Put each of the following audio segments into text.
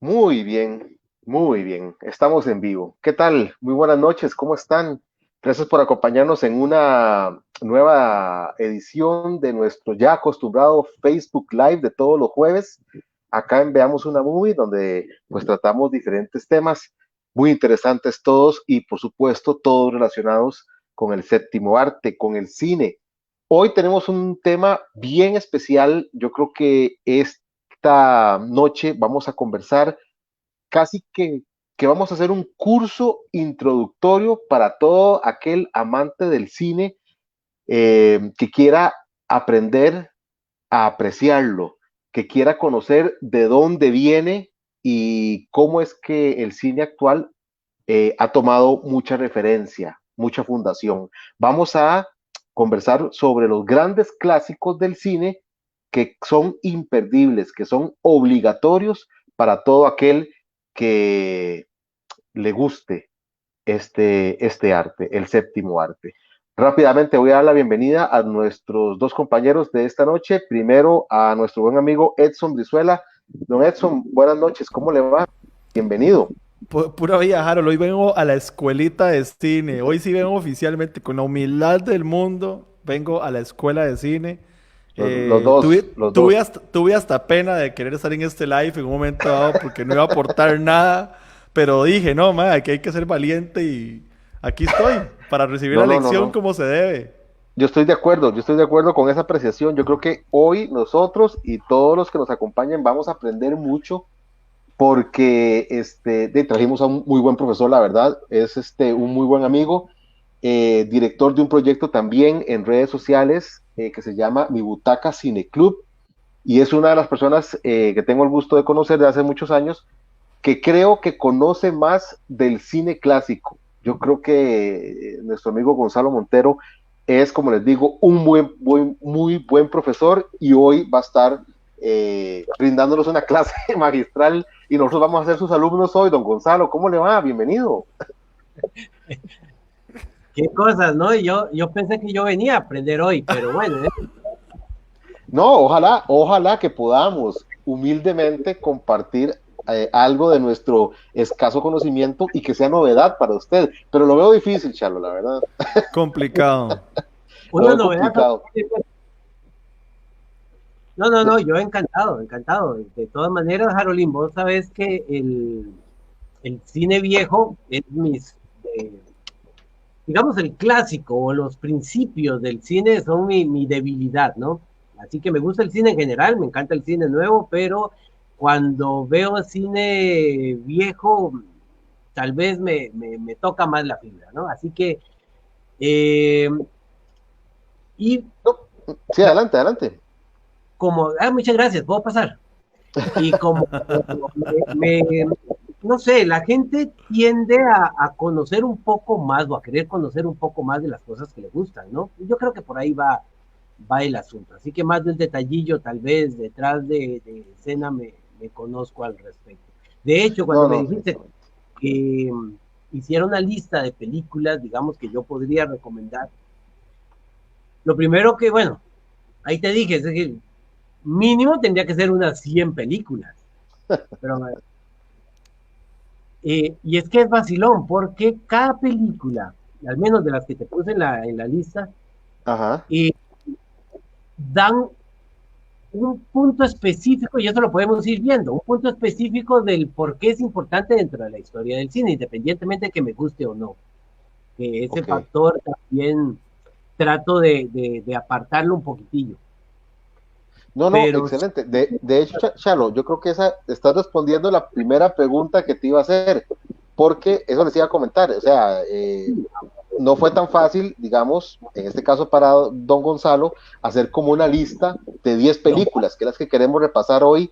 Muy bien, muy bien. Estamos en vivo. ¿Qué tal? Muy buenas noches, ¿cómo están? Gracias por acompañarnos en una nueva edición de nuestro ya acostumbrado Facebook Live de todos los jueves. Acá en Veamos una Movie, donde pues tratamos diferentes temas muy interesantes todos y por supuesto todos relacionados con el séptimo arte, con el cine. Hoy tenemos un tema bien especial. Yo creo que esta noche vamos a conversar casi que vamos a hacer un curso introductorio para todo aquel amante del cine que quiera aprender a apreciarlo, que quiera conocer de dónde viene y cómo es que el cine actual ha tomado mucha referencia, mucha fundación. Vamos a conversar sobre los grandes clásicos del cine que son imperdibles, que son obligatorios para todo aquel que le guste este arte, el séptimo arte. Rápidamente voy a dar la bienvenida a nuestros dos compañeros de esta noche. Primero a nuestro buen amigo Edson Brizuela. Don Edson, buenas noches, ¿cómo le va? Bienvenido. Pura vida, Harold. Hoy vengo a la escuelita de cine. Hoy sí vengo oficialmente, con la humildad del mundo, vengo a la escuela de cine. Los dos, los dos. Tuve hasta pena de querer estar en este live en un momento dado porque no iba a aportar nada, pero dije, no, ma, que hay que ser valiente y aquí estoy para recibir No, la no, no, lección no. como se debe. Yo estoy de acuerdo con esa apreciación. Yo creo que hoy nosotros y todos los que nos acompañan vamos a aprender mucho porque trajimos a un muy buen profesor, la verdad, es un muy buen amigo, director de un proyecto también en redes sociales que se llama Mi Butaca Cine Club y es una de las personas que tengo el gusto de conocer de hace muchos años que creo que conoce más del cine clásico. Yo creo que nuestro amigo Gonzalo Montero es, como les digo, un muy buen profesor y hoy va a estar brindándonos una clase magistral y nosotros vamos a ser sus alumnos hoy. Don Gonzalo, ¿cómo le va? Bienvenido. Qué cosas, ¿no? Yo pensé que yo venía a aprender hoy, pero bueno, No, ojalá que podamos humildemente compartir algo de nuestro escaso conocimiento y que sea novedad para usted. Pero lo veo difícil, Charlo, la verdad. Complicado. Lo una veo novedad. complicado. No, yo encantado, encantado. De todas maneras, Jarolín, vos sabés que el cine viejo es digamos, el clásico o los principios del cine son mi debilidad, ¿no? Así que me gusta el cine en general, me encanta el cine nuevo, pero cuando veo cine viejo, tal vez me toca más la fibra, ¿no? Así que, eh, y No, sí, adelante, adelante. muchas gracias, puedo pasar. Y como me, me- no sé, la gente tiende a conocer un poco más o a querer conocer un poco más de las cosas que le gustan, ¿no? Y yo creo que por ahí va el asunto. Así que más de un detallillo tal vez detrás de escena me conozco al respecto. De hecho, No, cuando me no, sí. dijiste que hiciera una lista de películas, digamos, que yo podría recomendar, lo primero que, bueno, ahí te dije, es decir, mínimo tendría que ser unas 100 películas. Pero y es que es vacilón, porque cada película, al menos de las que te puse en la lista, Ajá. eh, dan un punto específico, y eso lo podemos ir viendo, un punto específico del por qué es importante dentro de la historia del cine, independientemente de que me guste o no. Que ese Ok. factor también trato de apartarlo un poquitillo. No, no, Pero excelente. De hecho, Chalo, yo creo que esa estás respondiendo la primera pregunta que te iba a hacer, porque eso les iba a comentar. O sea, no fue tan fácil, digamos, en este caso para Don Gonzalo, hacer como una lista de 10 no, películas, que es las que queremos repasar hoy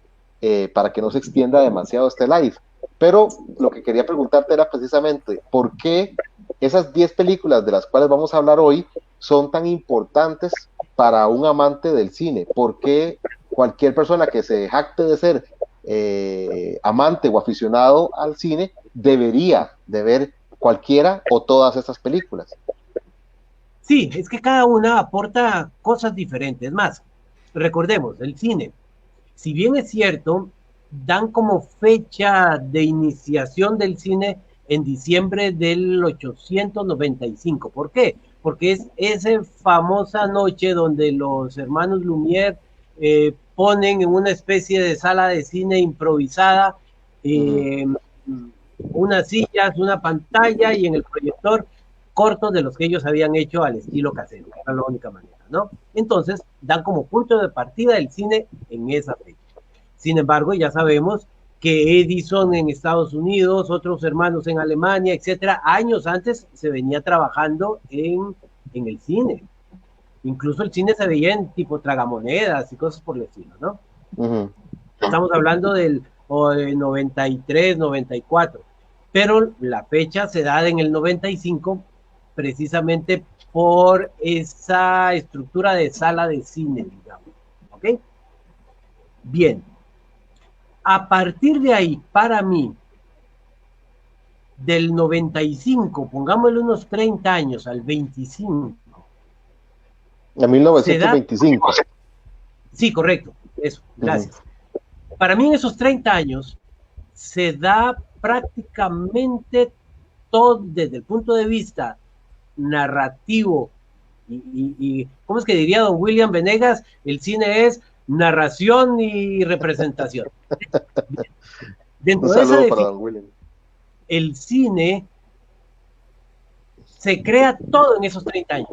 para que no se extienda demasiado este live. Pero lo que quería preguntarte era precisamente, ¿por qué esas 10 películas de las cuales vamos a hablar hoy son tan importantes para un amante del cine? ¿Por qué cualquier persona que se jacte de ser amante o aficionado al cine debería de ver cualquiera o todas estas películas? sí, es que cada una aporta cosas diferentes. Más, recordemos, el cine, si bien es cierto, dan como fecha de iniciación del cine en diciembre del 895. ¿Por qué? Porque es esa famosa noche donde los hermanos Lumière ponen en una especie de sala de cine improvisada unas sillas, una pantalla y en el proyector cortos de los que ellos habían hecho al estilo casero, que era la única manera, ¿no? Entonces, dan como punto de partida el cine en esa fecha. Sin embargo, ya sabemos que Edison en Estados Unidos, otros hermanos en Alemania, etcétera, años antes se venía trabajando en el cine. Incluso el cine se veía en tipo tragamonedas y cosas por el estilo, ¿no? Estamos hablando del 93, 94, pero la fecha se da en el 95 precisamente por esa estructura de sala de cine, digamos, ¿ok? Bien, a partir de ahí, para mí, del 95, pongámosle unos 30 años al 25. A 1925. Sí, correcto, eso, gracias. Para mí en esos 30 años se da prácticamente todo desde el punto de vista narrativo y ¿cómo es que diría don William Venegas? El cine es narración y representación. Dentro Un de esa saludo para don William. El cine se crea todo en esos 30 años.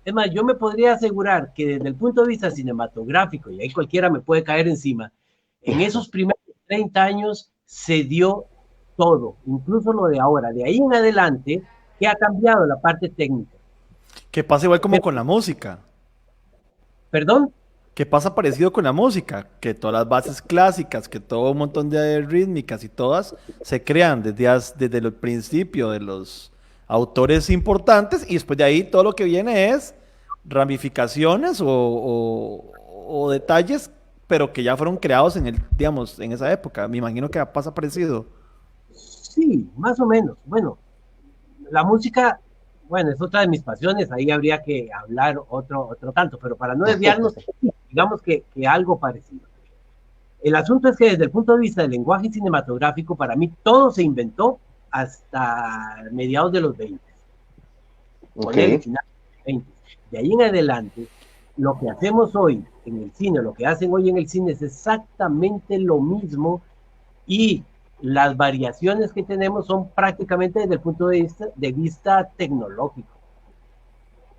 Es más, yo me podría asegurar que desde el punto de vista cinematográfico, y ahí cualquiera me puede caer encima, en esos primeros 30 años se dio todo, incluso lo de ahora. De ahí en adelante, que ha cambiado la parte técnica. Que pasa igual como con la música. ¿Perdón? Que pasa parecido con la música, que todas las bases clásicas, que todo un montón de rítmicas y todas se crean desde el principio de los autores importantes y después de ahí todo lo que viene es ramificaciones o detalles, pero que ya fueron creados digamos, en esa época. Me imagino que pasa parecido. Sí, más o menos. Bueno, la música, bueno, es otra de mis pasiones, ahí habría que hablar otro tanto, pero para no desviarnos, digamos que algo parecido. El asunto es que desde el punto de vista del lenguaje cinematográfico, para mí todo se inventó hasta mediados de los 20. Okay. De ahí en adelante, lo que hacemos hoy en el cine, lo que hacen hoy en el cine es exactamente lo mismo y las variaciones que tenemos son prácticamente desde el punto de vista tecnológico.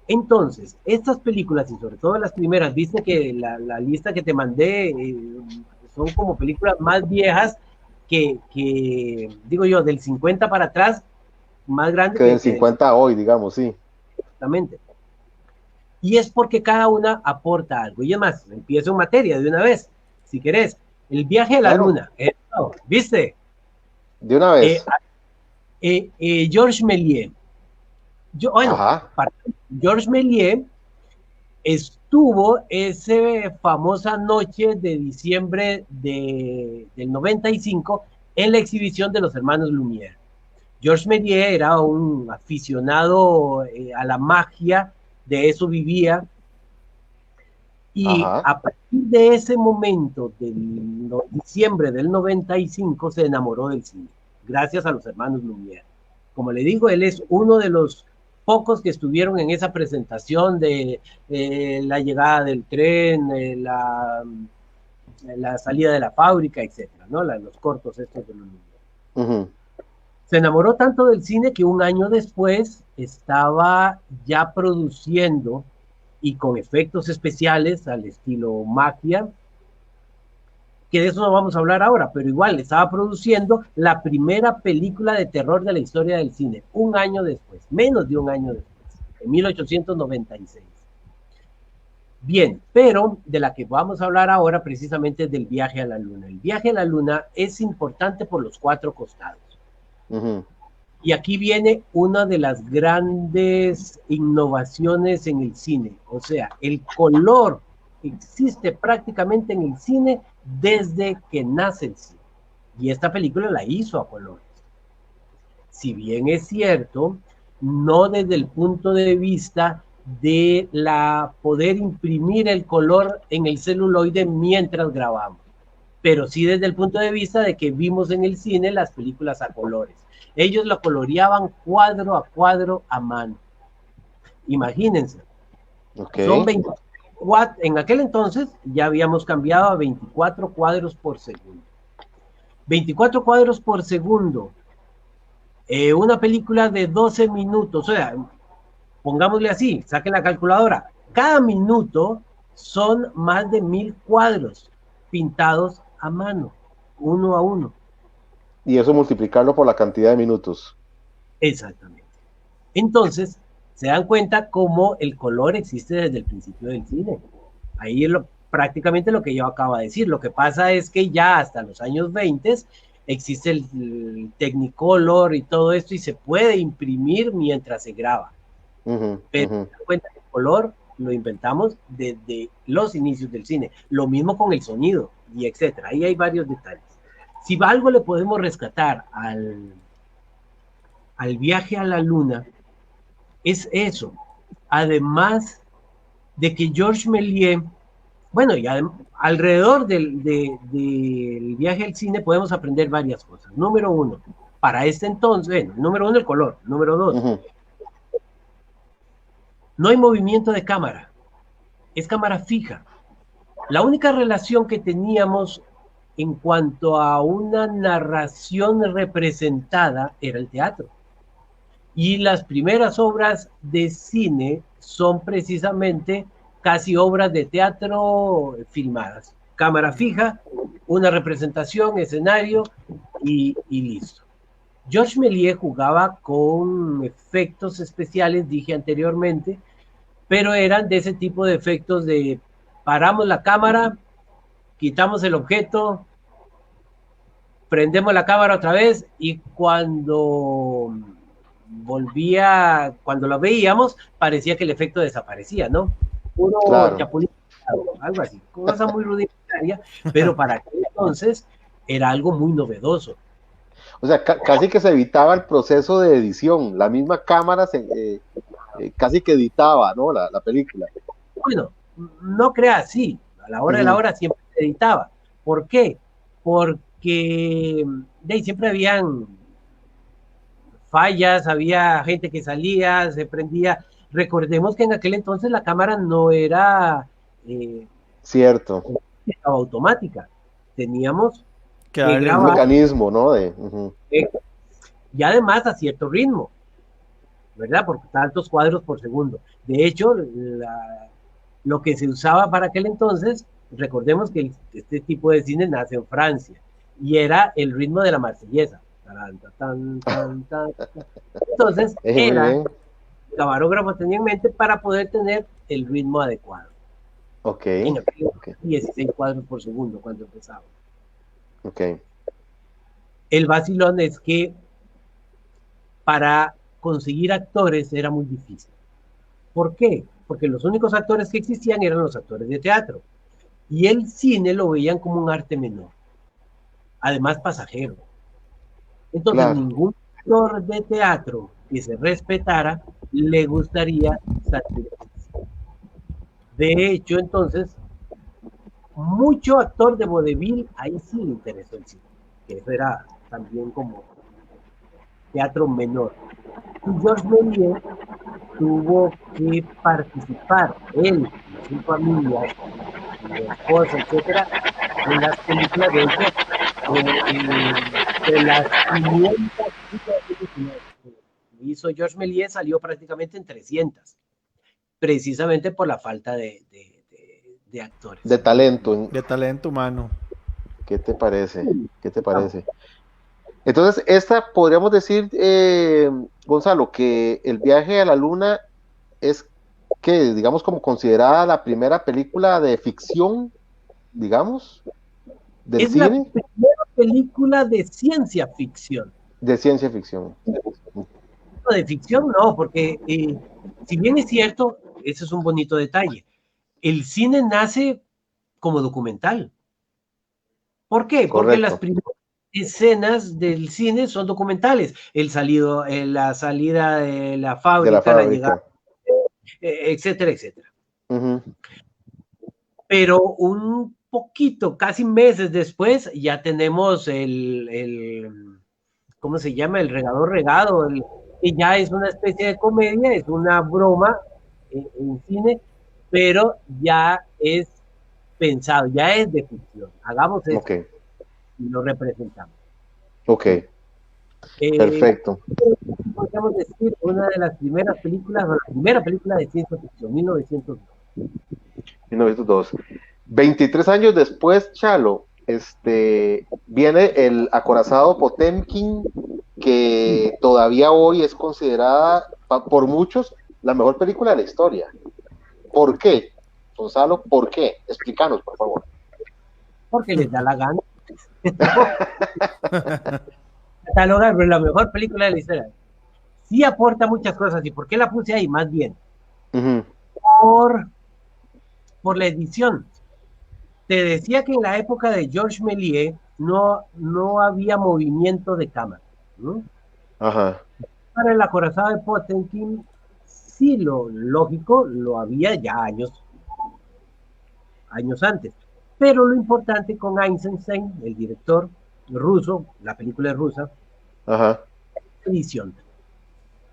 Entonces, estas películas, y sobre todo las primeras, viste que la lista que te mandé son como películas más viejas que, digo yo, del 50 para atrás, más grandes. Que del 50 hoy, digamos, sí. Exactamente. Y es porque cada una aporta algo. Y además, empiezo en materia de una vez, si querés. El viaje a la luna, ¿viste? De una vez. Georges Méliès. Georges Méliès estuvo esa famosa noche de diciembre del 95 en la exhibición de los hermanos Lumière. Georges Méliès era un aficionado a la magia, de eso vivía, y a partir de ese momento, del diciembre del 95, se enamoró del cine, gracias a los hermanos Lumière. Como le digo, él es uno de los pocos que estuvieron en esa presentación de la llegada del tren, la salida de la fábrica, etcétera, ¿no? Los cortos estos de los Lumière. Se enamoró tanto del cine que un año después estaba ya produciendo y con efectos especiales al estilo magia, que de eso no vamos a hablar ahora, pero igual estaba produciendo la primera película de terror de la historia del cine, un año después, menos de un año después, en 1896. Bien, pero de la que vamos a hablar ahora precisamente es del viaje a la luna. El viaje a la luna es importante por los 4 costados. Y aquí viene una de las grandes innovaciones en el cine. O sea, el color existe prácticamente en el cine desde que nace el cine. Y esta película la hizo a colores. Si bien es cierto, no desde el punto de vista de poder imprimir el color en el celuloide mientras grabamos. pero sí desde el punto de vista de que vimos en el cine las películas a colores. Ellos lo coloreaban cuadro a cuadro a mano. Imagínense. Okay. Son 24, en aquel entonces ya habíamos cambiado a 24 cuadros por segundo. 24 cuadros por segundo. Una película de 12 minutos, o sea, pongámosle así, saquen la calculadora. Cada minuto son más de 1000 cuadros pintados a mano, uno a uno. Y eso multiplicarlo por la cantidad de minutos. Exactamente. Entonces, se dan cuenta cómo el color existe desde el principio del cine. Ahí es prácticamente lo que yo acabo de decir. Lo que pasa es que ya hasta los años 20 existe el Technicolor y todo esto y se puede imprimir mientras se graba. Pero se dan cuenta que el color lo inventamos desde los inicios del cine. Lo mismo con el sonido y etcétera. Ahí hay varios detalles. Si algo le podemos rescatar al viaje a la luna, es eso. Además de que Georges Méliès, bueno, y alrededor del viaje al cine podemos aprender varias cosas. Número uno, para este entonces, bueno, número uno, el color. Número dos, no hay movimiento de cámara, es cámara fija. La única relación que teníamos en cuanto a una narración representada era el teatro. Y las primeras obras de cine son precisamente casi obras de teatro filmadas. Cámara fija, una representación, escenario y listo. Georges Méliès jugaba con efectos especiales, dije anteriormente, pero eran de ese tipo de efectos de paramos la cámara, quitamos el objeto, prendemos la cámara otra vez y cuando cuando lo veíamos, parecía que el efecto desaparecía, ¿no? Puro chapulín, algo así, cosa muy rudimentaria, pero para aquel entonces era algo muy novedoso. O sea, casi que se evitaba el proceso de edición, la misma cámara casi que editaba, ¿no? La película. Bueno, no creas, sí, a la hora de la hora siempre se editaba. ¿Por qué? Porque siempre habían fallas, había gente que salía, se prendía. Recordemos que en aquel entonces la cámara no era cierto, automática. Teníamos que grabar un mecanismo, ¿no? Y además a cierto ritmo, ¿verdad? Por tantos cuadros por segundo. De hecho, lo que se usaba para aquel entonces, recordemos que este tipo de cine nace en Francia y era el ritmo de la Marsellesa. Entonces, el camarógrafo tenía en mente para poder tener el ritmo adecuado. Ok. 16 cuadros por segundo cuando empezaba. Ok. El vacilón es que para conseguir actores era muy difícil. ¿Por qué? Porque los únicos actores que existían eran los actores de teatro. Y el cine lo veían como un arte menor. Además, pasajero. Entonces, ningún actor de teatro que se respetara le gustaría sacrificarse. De hecho, entonces, mucho actor de vodevil ahí sí le interesó el cine, que eso era también como teatro menor. Y Georges Méliès tuvo que participar, él, su familia, su esposa, etcétera, en las películas. De hecho, de las 500 películas que hizo Georges Méliès salió prácticamente en 300, precisamente por la falta de actores. De talento. De talento humano. ¿Qué te parece? ¿Qué te parece? Entonces, esta podríamos decir, Gonzalo, que El viaje a la luna es que, digamos, como considerada la primera película de ficción, digamos, del es cine. La primera película de ciencia ficción. De ciencia ficción. De ficción no, porque si bien es cierto, ese es un bonito detalle, el cine nace como documental. ¿Por qué? Correcto. Porque las primeras escenas del cine son documentales. La salida de la fábrica, la llegada, etcétera, etcétera. Uh-huh. Pero un poquito, casi meses después, ya tenemos ¿cómo se llama? El regador regado, que ya es una especie de comedia, es una broma en cine, pero ya es pensado, ya es de ficción. Hagamos eso Ok, y lo representamos. ok, perfecto. Podríamos decir una de las primeras películas, o la primera película de ciencia ficción, 1902. 1902. 23 años después, Chalo, viene el acorazado Potemkin, que todavía hoy es considerada por muchos la mejor película de la historia. ¿Por qué? Gonzalo, ¿por qué? Explícanos, por favor. Porque les da la gana. Catalogar la mejor película de la historia. Sí aporta muchas cosas. ¿Y por qué la puse ahí? Más bien, por la edición. Te decía que en la época de Georges Méliès no había movimiento de cámara, ¿no? Ajá. Para el acorazado de Potemkin, sí, lo lógico lo había ya años antes. Pero lo importante con Eisenstein, el director ruso, la película es rusa, Ajá. edición.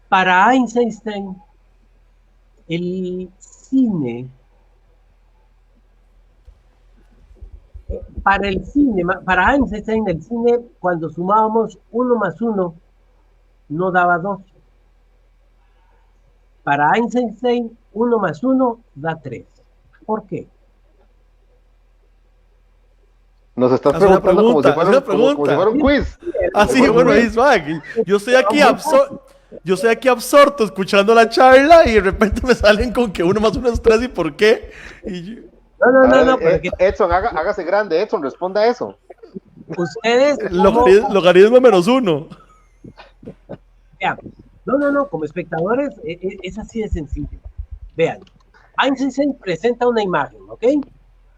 Para Eisenstein, el cine, para Einstein, el cine, cuando sumábamos 1 más 1, no daba 2. Para Einstein, 1 más 1 da 3. ¿Por qué? Nos estás preguntando como si fuera un quiz. Así, bueno, Ismael, yo estoy aquí absorto escuchando la charla y de repente me salen con que 1 más 1 es 3 y por qué. No. Edson, hágase grande, Edson, responda a eso. Ustedes. Logaritmo menos 1. Vean, no, como espectadores es así de sencillo. Vean, Einstein presenta una imagen, ¿ok?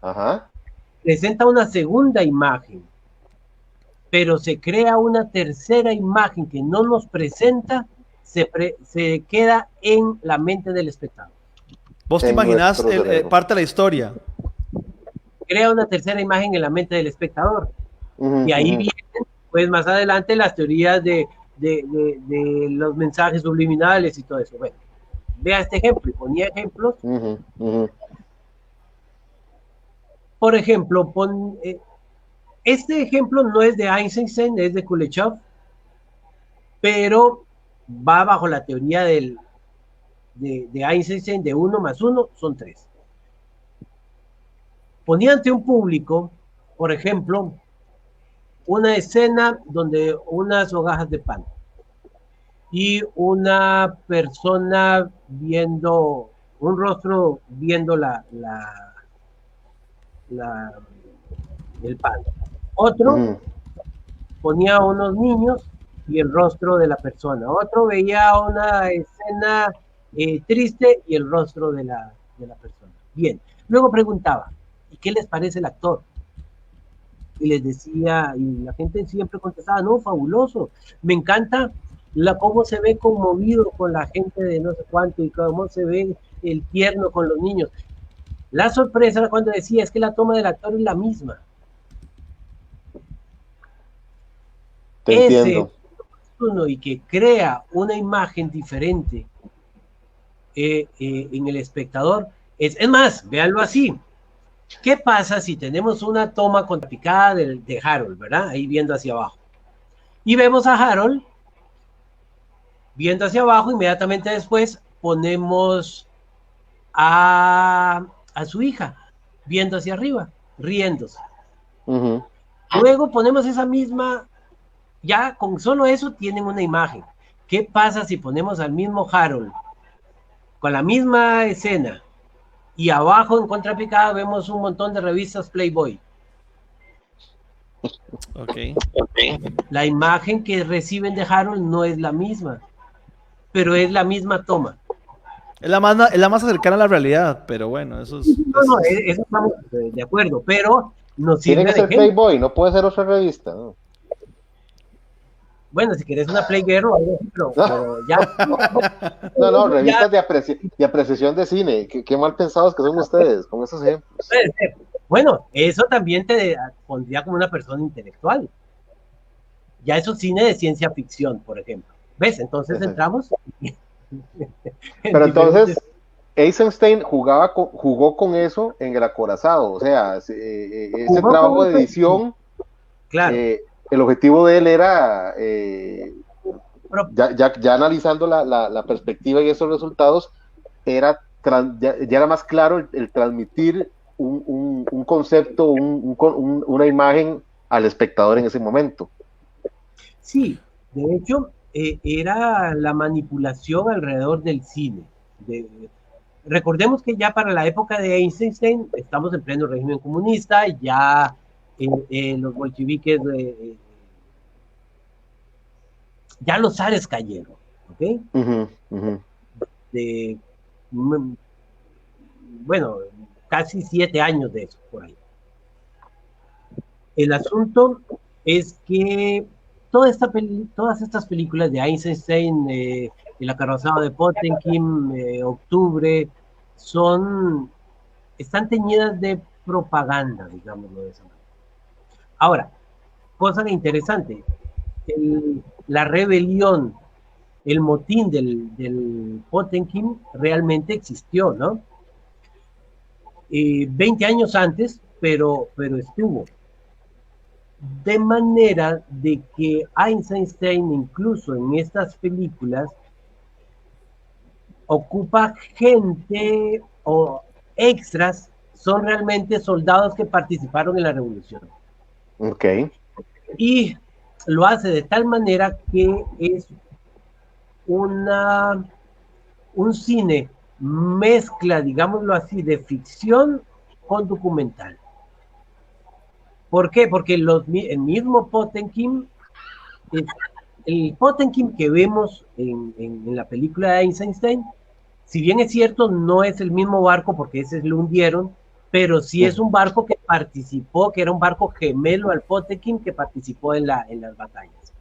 Ajá. Presenta una segunda imagen, pero se crea una tercera imagen que no nos presenta, se queda en la mente del espectador. ¿Vos te imaginás parte de la historia? Crea una tercera imagen en la mente del espectador. Y ahí vienen, pues más adelante, las teorías de los mensajes subliminales y todo eso. Bueno, vea este ejemplo, y ponía ejemplos. Por ejemplo, este ejemplo no es de Einstein, es de Kuleshov, pero va bajo la teoría de Einstein de 1 más 1 son 3. Ponía ante un público, por ejemplo, una escena donde unas hogajas de pan y una persona viendo, un rostro viendo el pan. Otro ponía a unos niños y el rostro de la persona. Otro veía una escena triste y el rostro de la persona. Bien, luego preguntaba, ¿y qué les parece el actor? Y les decía, y la gente siempre contestaba, no, fabuloso, me encanta cómo se ve conmovido con la gente de no sé cuánto y cómo se ve el tierno con los niños. La sorpresa era cuando decía, es que la toma del actor es la misma. Te entiendo. Uno y que crea una imagen diferente en el espectador, es más, véanlo así. ¿Qué pasa si tenemos una toma contrapicada de Harold, ¿verdad? Ahí viendo hacia abajo. Y vemos a Harold viendo hacia abajo, inmediatamente después ponemos a su hija viendo hacia arriba, riéndose. Luego ponemos esa misma, ya con solo eso tienen una imagen. ¿Qué pasa si ponemos al mismo Harold con la misma escena y abajo en contrapicada vemos un montón de revistas Playboy? Okay. La imagen que reciben de Harold no es la misma, pero es la misma toma. Es la más cercana a la realidad, pero bueno, eso es... Eso estamos de acuerdo, pero nos sirve. Tiene que ser Playboy, no puede ser otra revista, ¿no? Bueno, si querés una Playgirl o algo así, pero ya. No, revistas de apreciación de cine. Qué mal pensados que son ustedes con esos ejemplos. Bueno, eso también te pondría como una persona intelectual. Ya eso es cine de ciencia ficción, por ejemplo. ¿Ves? Entonces Ese. entramos en Pero diferentes... entonces, Eisenstein jugó con eso en el acorazado, o sea, ese Jugó con trabajo de eso, sí, edición, claro. el objetivo de él era, Pero, ya analizando la perspectiva y esos resultados, ya era más claro el transmitir un concepto, una imagen al espectador en ese momento. sí, de hecho, era la manipulación alrededor del cine. De, recordemos que ya para la época de Eisenstein estamos en pleno régimen comunista, ya los bolcheviques, ya los zares cayeron, ¿ok? Ujú, ujú. De, mm, bueno, casi 7 años de eso, por ahí. El asunto es que todas estas películas de Eisenstein, El acarrozado de Potemkin, Octubre, están teñidas de propaganda, digámoslo de esa manera. Ahora, cosa interesante, la rebelión, el motín del Potemkin realmente existió, ¿no? 20 años antes, pero estuvo. De manera de que Eisenstein, incluso en estas películas, ocupa gente o extras, son realmente soldados que participaron en la revolución. Ok. Y lo hace de tal manera que es un cine mezcla, digámoslo así, de ficción con documental. ¿Por qué? Porque el mismo Potemkin, el Potemkin que vemos en la película de Eisenstein, si bien es cierto, no es el mismo barco porque ese lo hundieron, pero sí es un barco que participó, que era un barco gemelo al Potemkin que participó en las batallas.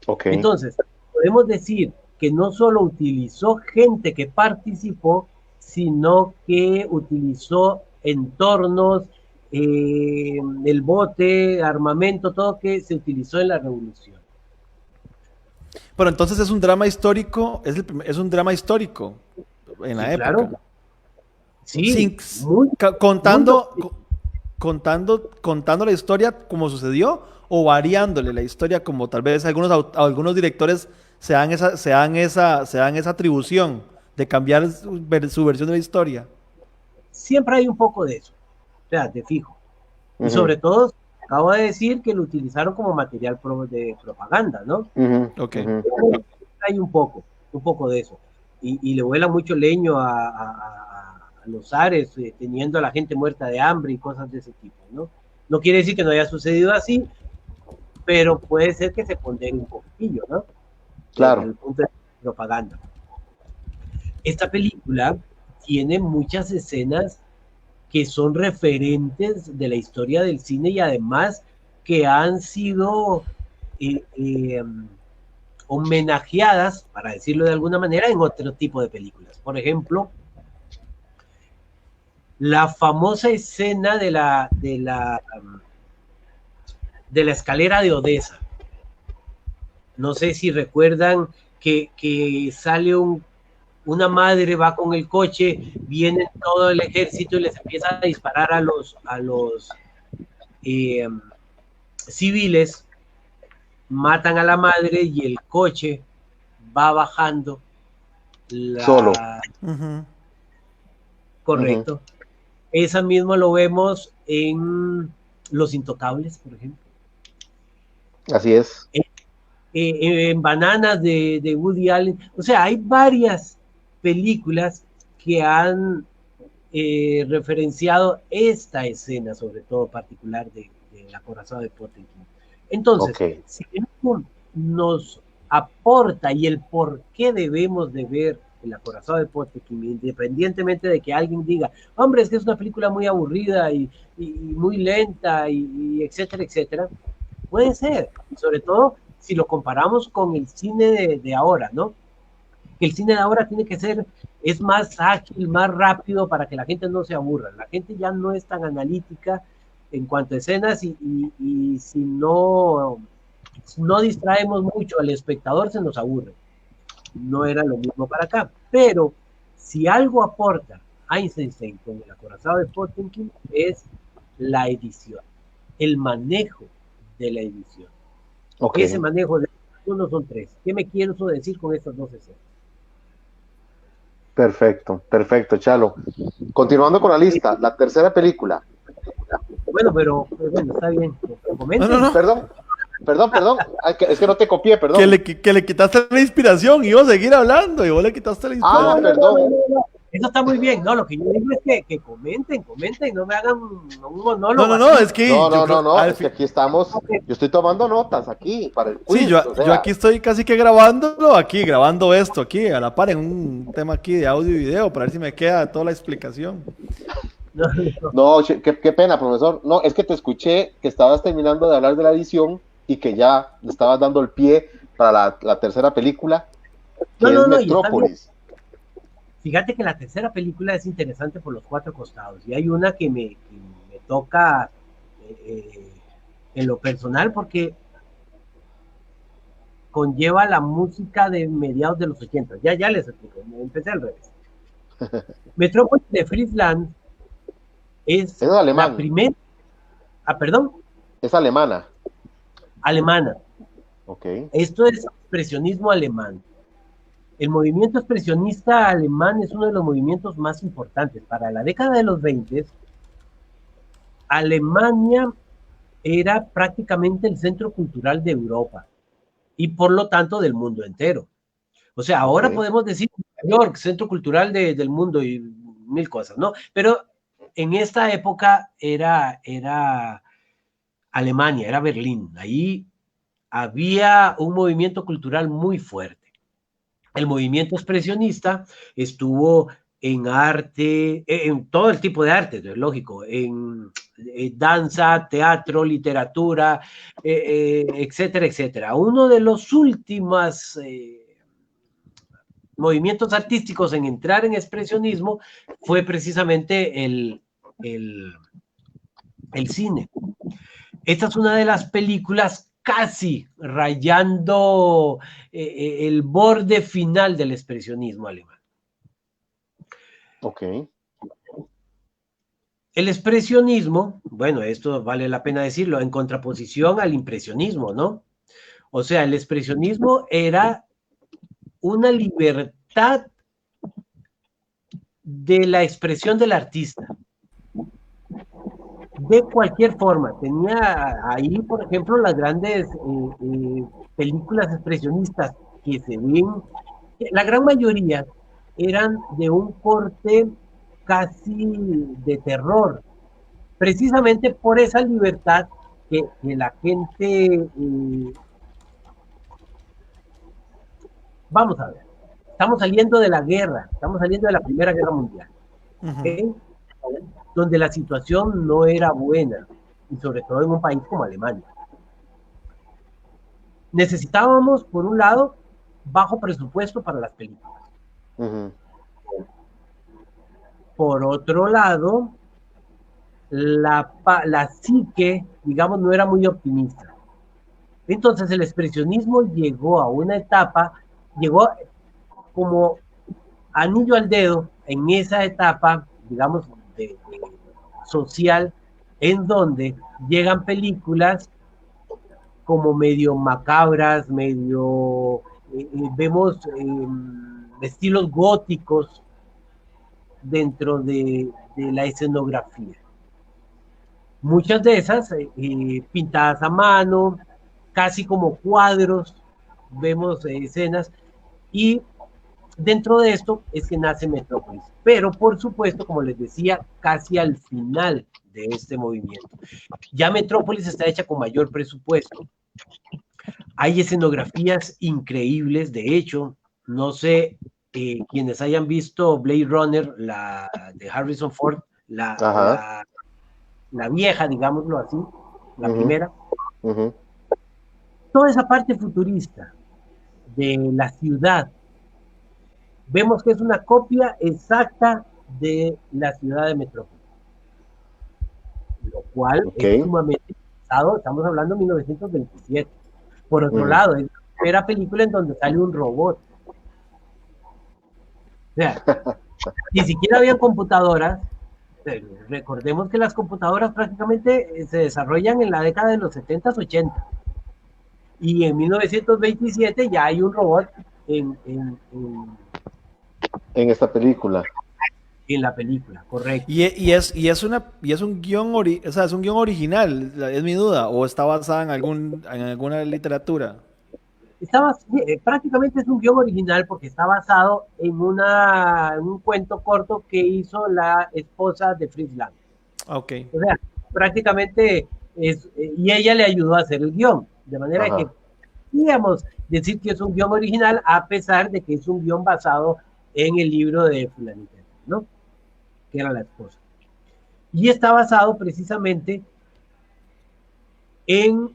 Ok. Entonces, podemos decir que no solo utilizó gente que participó, sino que utilizó entornos, el bote, armamento, todo que se utilizó en la revolución. Pero entonces es un drama histórico, es un drama histórico en Sí, la claro. época. Sí, Sin, muy, muy contando, contando la historia como sucedió o variándole la historia como tal vez algunos directores se dan esa atribución de cambiar su versión de la historia. siempre hay un poco de eso, o sea, te fijo. Y Ujú, sobre todo, acabo de decir que lo utilizaron como material de propaganda, ¿no? ujú, Ok. ujú. Hay un poco de eso. Y le vuela mucho leño a los Ares, teniendo a la gente muerta de hambre y cosas de ese tipo, ¿no? No quiere decir que no haya sucedido así, pero puede ser que se pondere un poquillo, ¿no? Desde Claro. el punto de propaganda. Esta película tiene muchas escenas que son referentes de la historia del cine y además que han sido eh, eh, homenajeadas, para decirlo de alguna manera, en otro tipo de películas. Por ejemplo, la famosa escena de la escalera de Odessa. No sé si recuerdan que sale una madre, va con el coche, viene todo el ejército y les empieza a disparar a los eh, civiles, matan a la madre y el coche va bajando. Solo. Ujú. Ujú. Correcto. Esa misma lo vemos en Los Intocables, por ejemplo. Así es. En Bananas de Woody Allen. O sea, hay varias películas que han referenciado esta escena, sobre todo particular de La Corazón de Potemkin. Entonces, Ok. si esto nos aporta y el por qué debemos de ver El acorazado de Potemkin, independientemente de que alguien diga, hombre, es que es una película muy aburrida y muy lenta y etcétera, etcétera, puede ser, sobre todo si lo comparamos con el cine de ahora, ¿no? Que el cine de ahora tiene que ser es más ágil, más rápido para que la gente no se aburra. La gente ya no es tan analítica en cuanto a escenas y si no distraemos mucho al espectador se nos aburre. No era lo mismo para acá. Pero si algo aporta Eisenstein con el acorazado de Potemkin es la edición, el manejo de la edición. Okay. Ese manejo de uno son 3. ¿Qué me quiero decir con estas 2 escenas? Perfecto, perfecto, Chalo. Continuando con la lista, la tercera película. Bueno, pero bueno, está bien. No. Perdón. Es que no te copié, perdón. Que le quitaste la inspiración, iba a seguir hablando y vos le quitaste la inspiración. Perdón. Eso está muy bien. No, lo que yo digo es que comenten, no me hagan un monólogo. No, es que... Es que aquí estamos, yo estoy tomando notas aquí para el quiz. Sí, yo aquí estoy casi que grabando esto aquí, a la par en un tema aquí de audio y video, para ver si me queda toda la explicación. No, qué pena, profesor. No, es que te escuché que estabas terminando de hablar de la edición y que ya le estabas dando el pie para la tercera película, que es Metrópolis. Fíjate que la tercera película es interesante por los 4 costados, y hay una que me toca en lo personal porque conlleva la música de mediados de los 80. Ya les explico, empecé al revés. Metrópolis de Fritz Lang es la primera... perdón. Es alemana. Alemana. Okay. Esto es expresionismo alemán. El movimiento expresionista alemán es uno de los movimientos más importantes. Para la década de los 20, Alemania era prácticamente el centro cultural de Europa y por lo tanto del mundo entero. O sea, ahora podemos decir Nueva York, centro cultural del mundo y mil cosas, ¿no? Pero en esta época era Alemania, era Berlín. Ahí había un movimiento cultural muy fuerte. El movimiento expresionista estuvo en arte, en todo el tipo de arte, es lógico, en danza, teatro, literatura, etcétera, etcétera. Uno de los últimos movimientos artísticos en entrar en expresionismo fue precisamente el cine. Esta es una de las películas casi rayando el borde final del expresionismo alemán. Ok. El expresionismo, bueno, esto vale la pena decirlo, en contraposición al impresionismo, ¿no? O sea, el expresionismo era una libertad de la expresión del artista. De cualquier forma, tenía ahí, por ejemplo, las grandes películas expresionistas que se ven, la gran mayoría eran de un corte casi de terror, precisamente por esa libertad que la gente... vamos a ver, estamos saliendo de la guerra, estamos saliendo de la Primera Guerra Mundial, ¿okay? Donde la situación no era buena, y sobre todo en un país como Alemania. Necesitábamos, por un lado, bajo presupuesto para las películas. Por otro lado, la psique, digamos, no era muy optimista. Entonces el expresionismo llegó a una etapa, llegó como anillo al dedo en esa etapa, digamos, social, en donde llegan películas como medio macabras, medio, vemos estilos góticos dentro de la escenografía. Muchas de esas pintadas a mano, casi como cuadros, vemos escenas, y dentro de esto es que nace Metrópolis. Pero, por supuesto, como les decía, casi al final de este movimiento. Ya Metrópolis está hecha con mayor presupuesto. Hay escenografías increíbles. De hecho, no sé, quienes hayan visto Blade Runner, la de Harrison Ford, la vieja, digámoslo así, la primera. Toda esa parte futurista de la ciudad, vemos que es una copia exacta de la ciudad de Metrópolis, lo cual es sumamente pesado. Estamos hablando de 1927. Por otro lado, es la primera película en donde sale un robot. O sea, ni siquiera habían computadoras. Recordemos que las computadoras prácticamente se desarrollan en la década de los 70s, 80. Y en 1927 ya hay un robot en esta película. En la película, correcto. Y es un guión o sea, es un guión original, es mi duda, o está basada en alguna literatura. Prácticamente es un guión original porque está basado en un cuento corto que hizo la esposa de Fritz Lang. Ok. O sea, prácticamente y ella le ayudó a hacer el guión, de manera que podríamos decir que es un guión original a pesar de que es un guión basado en el libro de fulanita, ¿no? Que era la esposa. Y está basado precisamente en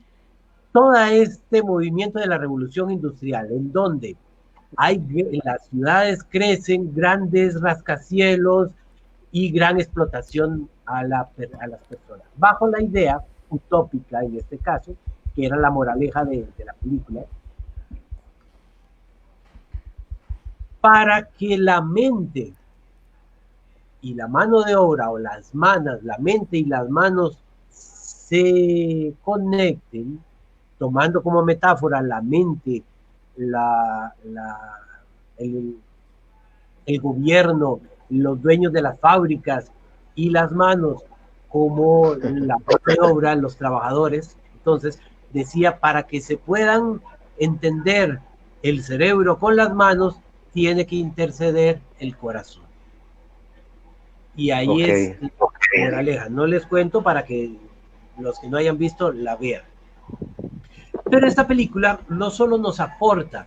todo este movimiento de la revolución industrial, en donde las ciudades crecen, grandes rascacielos y gran explotación a las personas, bajo la idea utópica, en este caso, que era la moraleja de la película, para que la mente y la mano de obra, o la mente y las manos se conecten, tomando como metáfora la mente, el gobierno, los dueños de las fábricas, y las manos como la mano de obra, los trabajadores. Entonces decía, para que se puedan entender el cerebro con las manos, tiene que interceder el corazón. Y ahí es la moraleja. No les cuento para que los que no hayan visto la vean. Pero esta película no solo nos aporta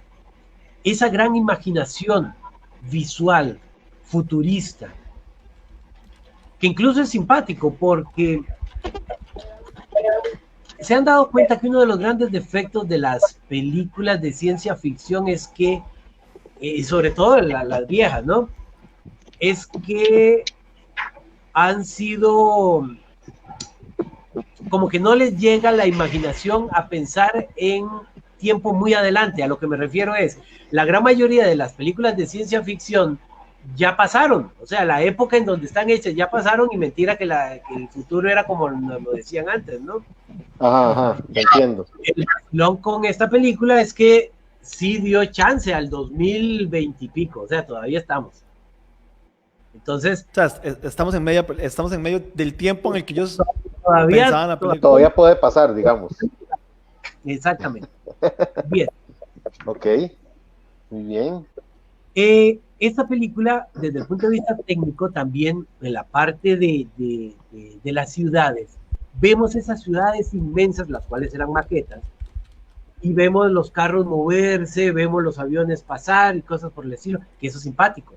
esa gran imaginación visual, futurista, que incluso es simpático porque se han dado cuenta que uno de los grandes defectos de las películas de ciencia ficción es que, sobre todo las viejas, ¿no? Es que han sido como que no les llega la imaginación a pensar en tiempo muy adelante. A lo que me refiero es, la gran mayoría de las películas de ciencia ficción ya pasaron, o sea, la época en donde están hechas ya pasaron, y mentira que el futuro era como lo decían antes, ¿no? Ajá, entiendo. El vacilón con esta película es que sí dio chance al 2020 y pico, o sea, todavía estamos. Entonces, o sea, estamos en medio del tiempo en el que ellos todavía pensaban la película. Todavía puede pasar, digamos. Exactamente. Bien. Ok, muy bien. Esta película, desde el punto de vista técnico, también en la parte de las ciudades, vemos esas ciudades inmensas, las cuales eran maquetas, y vemos los carros moverse, vemos los aviones pasar y cosas por el estilo, que eso es simpático,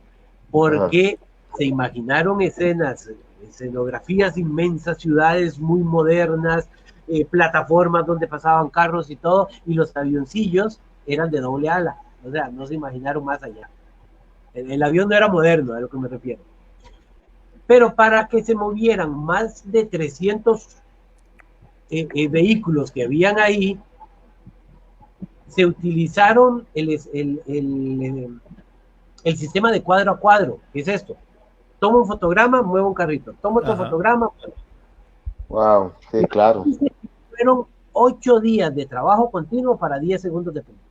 porque se imaginaron escenografías inmensas, ciudades muy modernas, plataformas donde pasaban carros y todo, y los avioncillos eran de doble ala, o sea, no se imaginaron más allá. El avión no era moderno, a lo que me refiero. Pero para que se movieran más de 300 vehículos que habían ahí, se utilizaron el sistema de cuadro a cuadro. ¿Qué es esto? Toma un fotograma, mueve un carrito. Toma otro fotograma. Wow, sí, claro. Fueron 8 días de trabajo continuo para 10 segundos de película.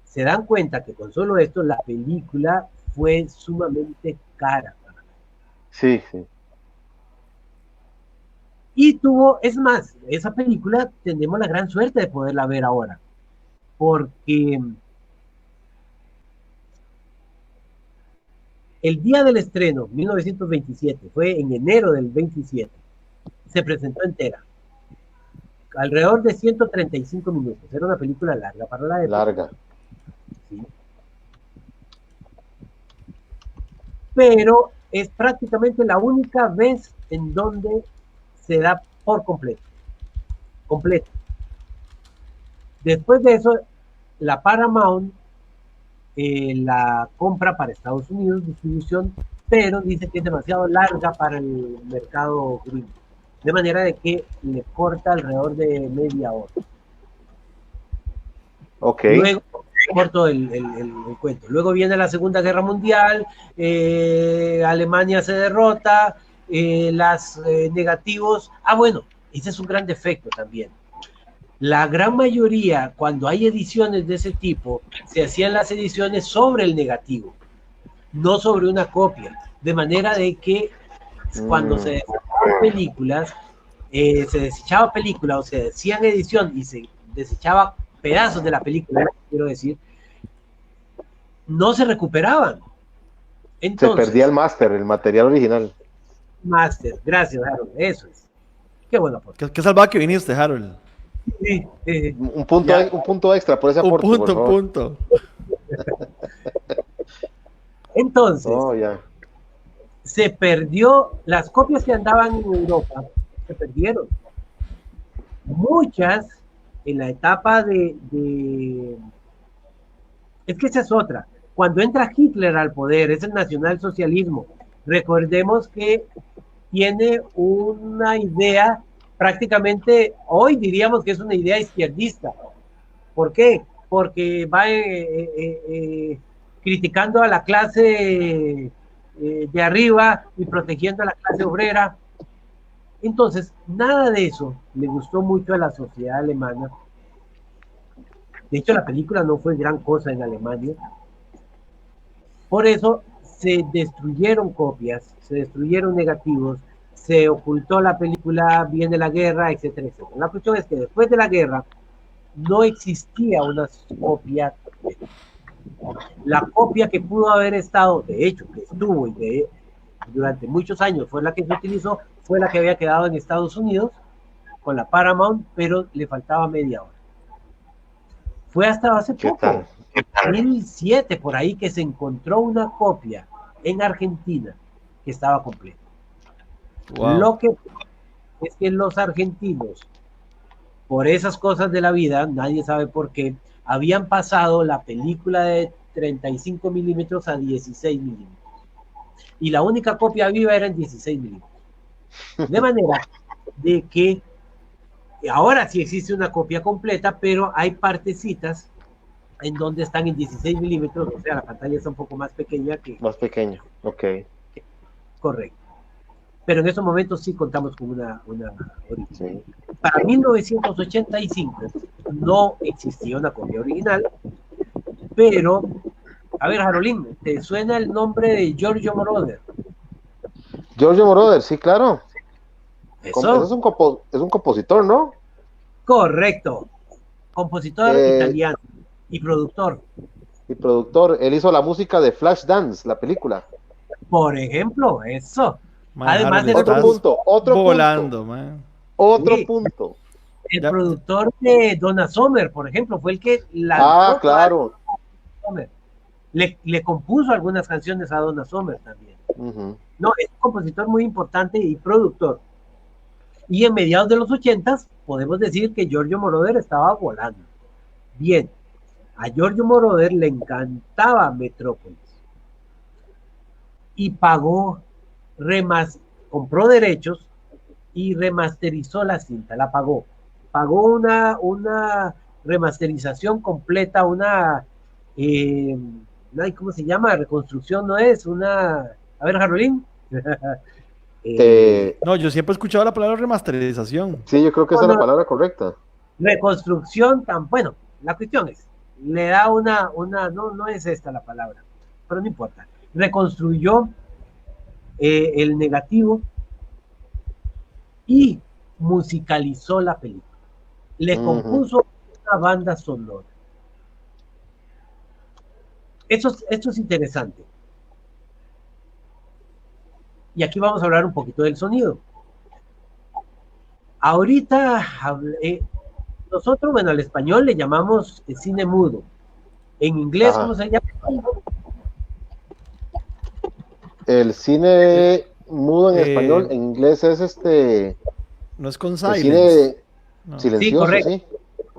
Se dan cuenta que con solo esto la película fue sumamente cara. Sí, sí. Y tuvo, es más, esa película tenemos la gran suerte de poderla ver ahora, porque el día del estreno, 1927, fue en enero del 27, se presentó entera, alrededor de 135 minutos. Era una película larga para la época. Larga. Sí. Pero es prácticamente la única vez en donde se da por completo. Después de eso, la Paramount la compra para Estados Unidos, distribución, pero dice que es demasiado larga para el mercado gringo. De manera de que le corta alrededor de media hora. Ok. Luego, corto el cuento. Luego viene la Segunda Guerra Mundial, Alemania se derrota, las negativos. Bueno, ese es un gran defecto también. La gran mayoría, cuando hay ediciones de ese tipo, se hacían las ediciones sobre el negativo, no sobre una copia. De manera de que cuando se desechaban películas, se desechaba película o se hacían edición y se desechaba pedazos de la película, quiero decir, no se recuperaban. Entonces, se perdía el máster, el material original. Máster, gracias, Harold, eso es. Qué bueno aporte. Qué salvado que viniste, Harold. Sí, Un punto extra por ese aporte, por favor. Punto. Entonces, Ya. se perdió, las copias que andaban en Europa, se perdieron. Muchas en la etapa es que esa es otra. Cuando entra Hitler al poder, es el nacionalsocialismo. Recordemos que tiene una idea, prácticamente hoy diríamos que es una idea izquierdista. ¿Por qué? Porque va criticando a la clase de arriba y protegiendo a la clase obrera. Entonces, nada de eso le gustó mucho a la sociedad alemana. De hecho, la película no fue gran cosa en Alemania. Por eso se destruyeron copias, se destruyeron negativos, se ocultó la película, viene la guerra, etcétera, etcétera. La cuestión es que después de la guerra no existía una copia. La copia que pudo haber estado, de hecho, que estuvo y durante muchos años fue la que se utilizó, fue la que había quedado en Estados Unidos con la Paramount, pero le faltaba media hora. Fue hasta hace poco, 2007, por ahí, que se encontró una copia en Argentina que estaba completa. Wow. Lo que es que los argentinos, por esas cosas de la vida, nadie sabe por qué, habían pasado la película de 35 milímetros a 16 milímetros. Y la única copia viva era en 16 milímetros. De manera de que ahora sí existe una copia completa, pero hay partecitas en donde están en 16 milímetros, o sea, la pantalla está un poco más pequeña que... Más pequeño, ok. Correcto. Pero en estos momentos sí contamos con una original. Sí. Para 1985 no existía una copia original, pero, a ver, Jarolín, ¿te suena el nombre de Giorgio Moroder? Giorgio Moroder, sí, claro. Eso Es un compositor, ¿no? Correcto. Compositor italiano y productor. Y productor. Él hizo la música de Flashdance, la película. Por ejemplo, eso. Man, Además de Otro punto. volando, man. Otro Sí. punto. El productor de Donna Summer, por ejemplo, fue el que lanzó claro. Summer. Le compuso algunas canciones a Donna Summer también. No, es un compositor muy importante y productor. Y en mediados de los 80s podemos decir que Giorgio Moroder estaba volando. Bien, a Giorgio Moroder le encantaba Metrópolis y pagó, compró derechos y remasterizó la cinta, la pagó. Pagó una remasterización completa, ¿cómo se llama? Reconstrucción, ¿no es? A ver, Jarolín. No, yo siempre he escuchado la palabra remasterización. Sí, yo creo que esa es la palabra correcta. Reconstrucción bueno, la cuestión es, le da no es esta la palabra, pero no importa. Reconstruyó el negativo y musicalizó la película. Le compuso una banda sonora. Esto es interesante. Y aquí vamos a hablar un poquito del sonido. Ahorita, nosotros, bueno, al español le llamamos cine mudo. En inglés, ¿cómo se llama? El cine mudo en español, en inglés es No es con silence. Cine silencioso, sí, correcto.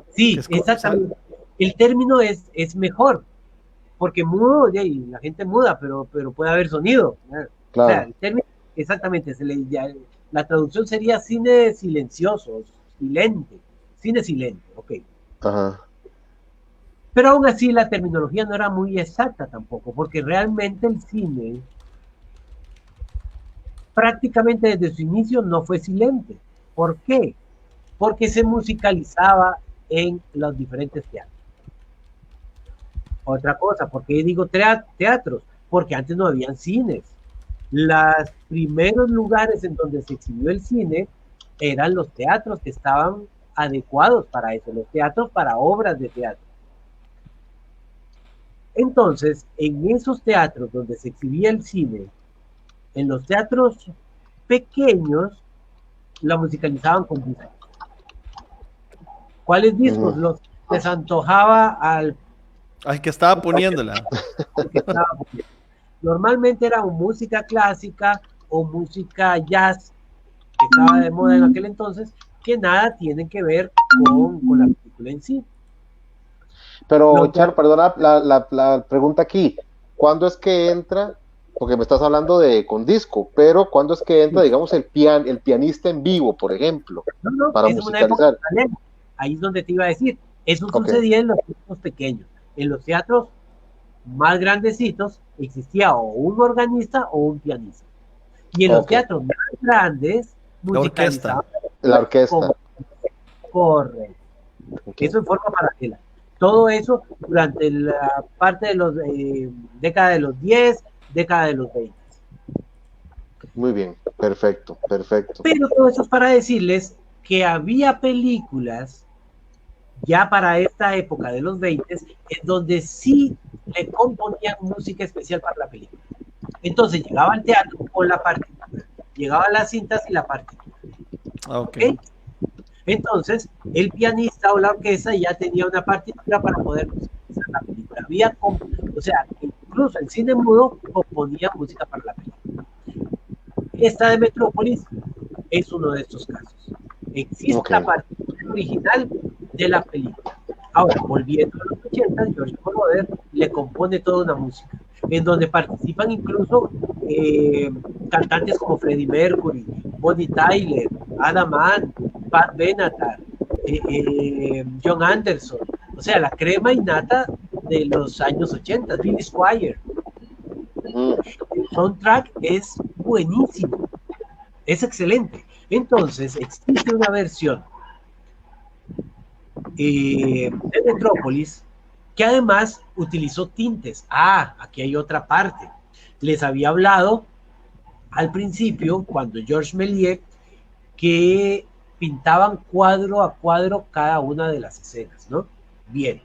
Sí, exactamente. El término es mejor. porque mudo, y la gente muda, pero puede haber sonido. Claro. O sea, el término, exactamente, la traducción sería cine silencioso, silente, cine silente, ok. Ajá. Pero aún así la terminología no era muy exacta tampoco, porque realmente el cine prácticamente desde su inicio no fue silente. ¿Por qué? Porque se musicalizaba en los diferentes teatros. Otra cosa, ¿por qué digo teatros? Porque antes no habían cines. Los primeros lugares en donde se exhibió el cine eran los teatros que estaban adecuados para eso, los teatros para obras de teatro. Entonces, en esos teatros donde se exhibía el cine, en los teatros pequeños, la musicalizaban con discos. ¿Cuáles discos? Los les antojaba al que estaba poniéndola. que estaba poniendo. Normalmente era o música clásica o música jazz, que estaba de moda en aquel entonces, que nada tienen que ver con la película en sí. Pero, Char, perdona la pregunta aquí. ¿Cuándo es que entra? Porque me estás hablando de con disco, pero ¿cuándo es que entra, digamos, el pianista en vivo, por ejemplo, No, para es una época musicalizar? paralela. Ahí es donde te iba a decir. Eso sucedía en los teatros pequeños. En los teatros más grandecitos existía o un organista o un pianista. Y en los teatros más grandes, la orquesta. La orquesta. Correcto. Eso en forma paralela. Todo eso durante la parte de los década de los 10, década de los 20. Muy bien, perfecto, perfecto. Pero todo eso es para decirles que había películas ya para esta época de los 20 en donde sí le componían música especial para la película. Entonces llegaba al teatro con la partitura, llegaban las cintas y la partitura. Okay. Entonces, el pianista o la orquesta ya tenía una partitura para poder musicalizar la película. O sea, incluso el cine mudo componía música para la película. Esta de Metrópolis es uno de estos casos. Existe la partitura original de la película. Ahora, volviendo a los 80, George Moroder le compone toda una música, en donde participan incluso cantantes como Freddie Mercury, Bonnie Tyler, Adam Ant, Pat Benatar, John Anderson, o sea, la crema innata de los años 80, Billy Squire. El soundtrack es buenísimo, es excelente. Entonces, existe una versión de Metrópolis que además utilizó tintes. Aquí hay otra parte. Les había hablado al principio, cuando Georges Méliès, que pintaban cuadro a cuadro cada una de las escenas, ¿no? Bien.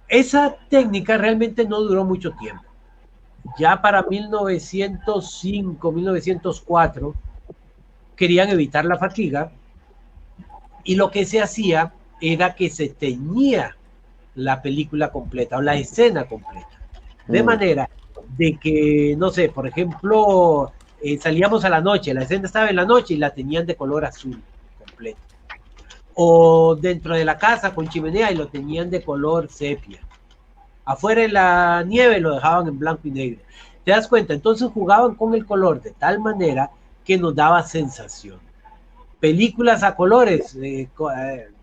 Esa técnica realmente no duró mucho tiempo. Ya para 1905, 1904, querían evitar la fatiga y lo que se hacía era que se teñía la película completa o la escena completa. De manera de que, no sé, por ejemplo, salíamos a la noche, la escena estaba en la noche y la tenían de color azul completo. O dentro de la casa con chimenea y lo tenían de color sepia. Afuera en la nieve lo dejaban en blanco y negro. ¿Te das cuenta? Entonces jugaban con el color de tal manera que nos daba sensación. Películas a colores de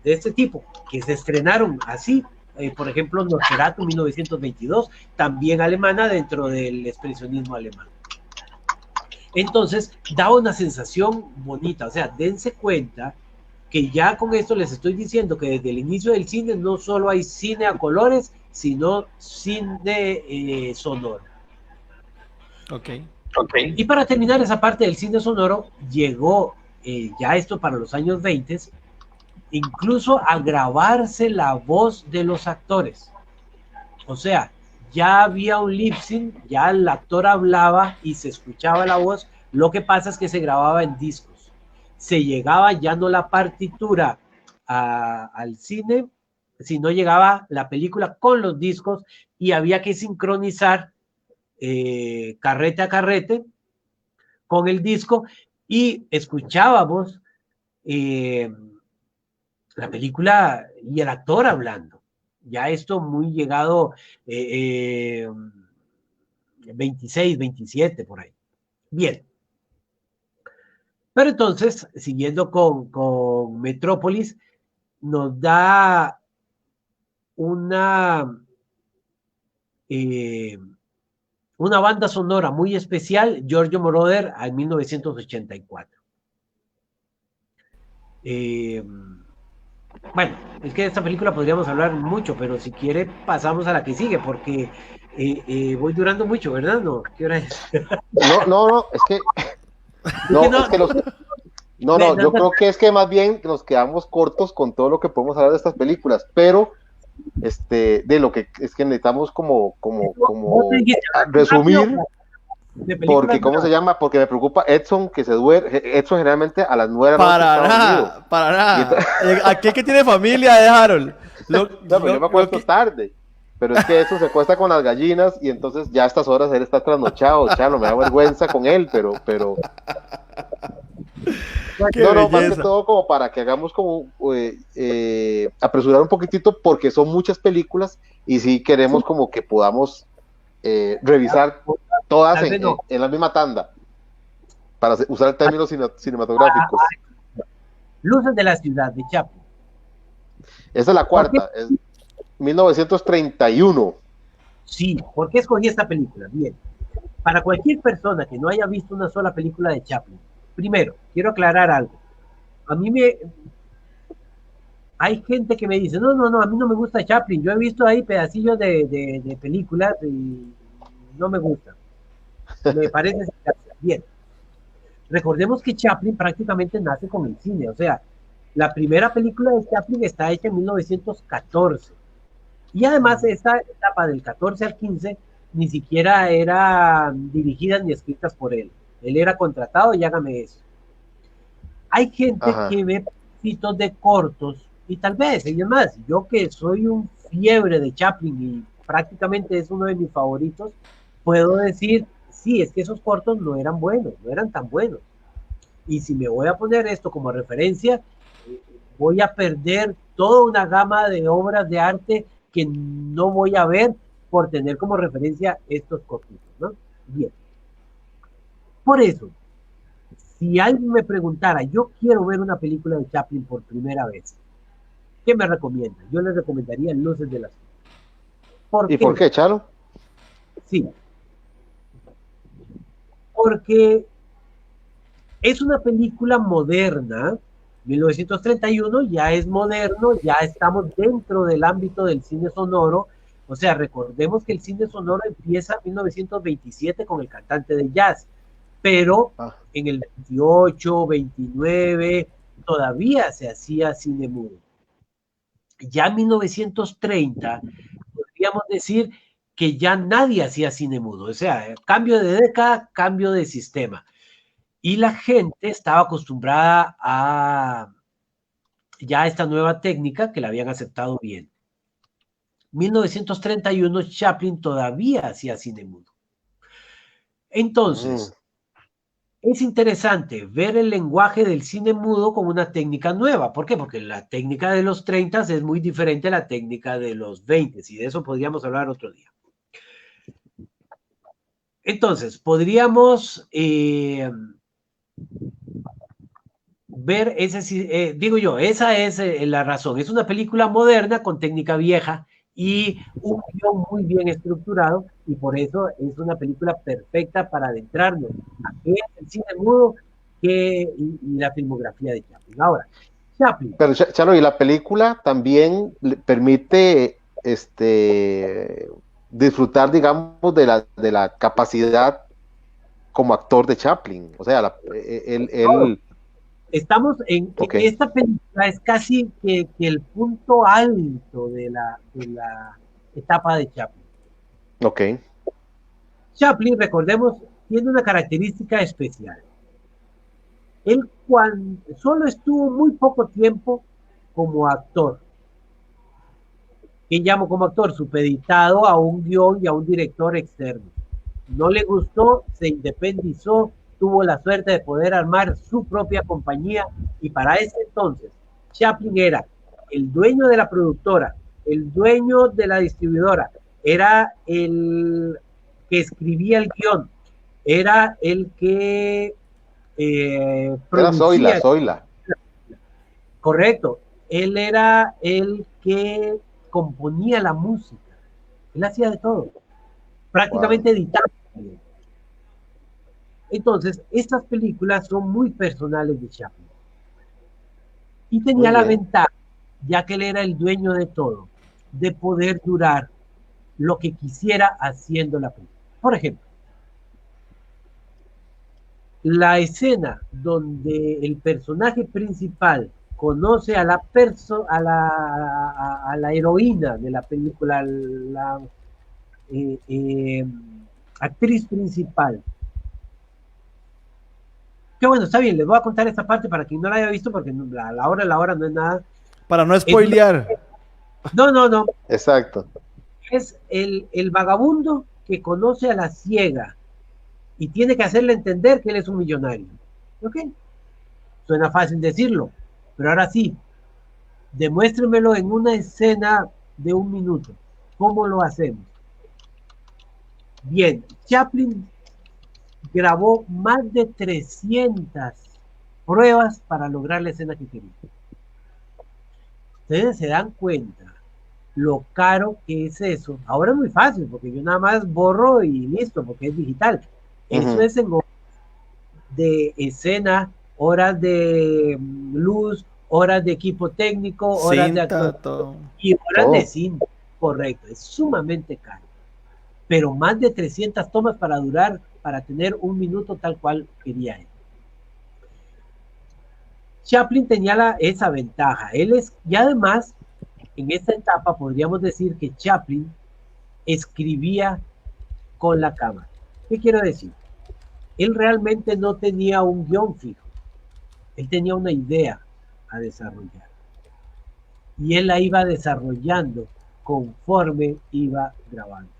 este tipo que se estrenaron así, por ejemplo, Nosferatu 1922, también alemana dentro del expresionismo alemán. Entonces, da una sensación bonita, o sea, dense cuenta que ya con esto les estoy diciendo que desde el inicio del cine no solo hay cine a colores, sino cine sonoro. Okay. Y para terminar esa parte del cine sonoro, llegó ya esto para los años 20, incluso a grabarse la voz de los actores. O sea, ya había un lip sync, ya el actor hablaba y se escuchaba la voz. Lo que pasa es que se grababa en discos. Se llegaba ya no la partitura al cine, sino llegaba la película con los discos y había que sincronizar carrete a carrete con el disco y escuchábamos la película y el actor hablando. Ya esto muy llegado 26, 27 por ahí. Bien. Pero entonces, siguiendo con Metrópolis, nos da una, eh, una banda sonora muy especial, Giorgio Moroder, en 1984. Bueno, es que de esta película podríamos hablar mucho, pero si quiere pasamos a la que sigue, porque voy durando mucho, ¿verdad? No, ¿qué hora es? No, es que, es que yo creo que es que más bien nos quedamos cortos con todo lo que podemos hablar de estas películas, pero de lo que es que necesitamos como resumir, porque ¿cómo se llama? Porque me preocupa Edson, que se duerme. Edson generalmente a las 9 de la noche para nada. Aquel que tiene familia de Harold. Yo me acuesto tarde, pero es que Edson se acuesta con las gallinas y entonces ya a estas horas él está trasnochado, chalo, me da vergüenza con él, pero no, más que todo como para que hagamos como apresurar un poquitito, porque son muchas películas y si queremos como que podamos revisar todas en la misma tanda, para usar términos cinematográficos. Luces de la ciudad, de Chaplin. Esa es la cuarta, es 1931. Sí, ¿por qué escogí esta película? Bien, para cualquier persona que no haya visto una sola película de Chaplin, primero, quiero aclarar algo. Hay gente que me dice, no, a mí no me gusta Chaplin, yo he visto ahí pedacillos de películas y no me gusta. Me parece bien. Recordemos que Chaplin prácticamente nace con el cine, o sea, la primera película de Chaplin está hecha en 1914. Y además esta etapa del 14 al 15 ni siquiera era dirigida ni escritas por él. Él era contratado y hágame eso. Hay gente que ve pedacitos de cortos y tal vez, y además, yo que soy un fiebre de Chaplin y prácticamente es uno de mis favoritos, puedo decir, sí, es que esos cortos no eran buenos, no eran tan buenos. Y si me voy a poner esto como referencia, voy a perder toda una gama de obras de arte que no voy a ver por tener como referencia estos cortitos, ¿no? Bien. Por eso, si alguien me preguntara, yo quiero ver una película de Chaplin por primera vez, ¿qué me recomienda? Yo le recomendaría Luces de la ciudad. ¿Y por qué, Chalo? Sí. Porque es una película moderna, 1931 ya es moderno, ya estamos dentro del ámbito del cine sonoro, o sea, recordemos que el cine sonoro empieza en 1927 con El cantante de jazz, pero en el 28, 29 todavía se hacía cine mudo. Ya en 1930 podríamos decir que ya nadie hacía cine mudo, o sea, cambio de década, cambio de sistema. Y la gente estaba acostumbrada a ya esta nueva técnica que la habían aceptado bien. 1931 Chaplin todavía hacía cine mudo. Entonces, es interesante ver el lenguaje del cine mudo con una técnica nueva. ¿Por qué? Porque la técnica de los 30 es muy diferente a la técnica de los 20 y de eso podríamos hablar otro día. Entonces, podríamos ver ese, digo yo, esa es la razón. Es una película moderna con técnica vieja y un guión muy bien estructurado y por eso es una película perfecta para adentrarnos a qué es el cine mudo y la filmografía de Chaplin. Ahora, Chaplin. Pero Chalo, y la película también le permite disfrutar, digamos, de la capacidad como actor de Chaplin. O sea, él estamos en esta película es casi que el punto alto de la etapa de Chaplin. Ok. Chaplin, recordemos, tiene una característica especial. Él solo estuvo muy poco tiempo como actor. ¿Qué llamo como actor? Supeditado a un guión y a un director externo. No le gustó, se independizó, tuvo la suerte de poder armar su propia compañía y para ese entonces Chaplin era el dueño de la productora, el dueño de la distribuidora, era el que escribía el guión, era el que Era producía. Zoila. Correcto, él era el que componía la música, él hacía de todo, prácticamente editaba. Entonces, estas películas son muy personales de Chaplin. Y tenía la ventaja, ya que él era el dueño de todo, de poder durar lo que quisiera haciendo la película. Por ejemplo, la escena donde el personaje principal conoce a la heroína de la película, la actriz principal. Que bueno, está bien, les voy a contar esta parte para quien no la haya visto, porque la hora no es nada. Para no spoilear. No. Exacto. Es el vagabundo que conoce a la ciega y tiene que hacerle entender que él es un millonario. ¿Ok? Suena fácil decirlo, pero ahora sí, demuéstremelo en una escena de 1 minuto. ¿Cómo lo hacemos? Bien, Chaplin grabó más de 300 pruebas para lograr la escena que quería. Ustedes se dan cuenta lo caro que es eso. Ahora es muy fácil, porque yo nada más borro y listo, porque es digital. Eso es en horas de escena, horas de luz, horas de equipo técnico, horas de actor y horas de cine. Correcto, es sumamente caro. Pero más de 300 tomas para tener 1 minuto tal cual quería él. Chaplin tenía esa ventaja. Y además, en esta etapa podríamos decir que Chaplin escribía con la cámara. ¿Qué quiero decir? Él realmente no tenía un guión fijo. Él tenía una idea a desarrollar. Y él la iba desarrollando conforme iba grabando.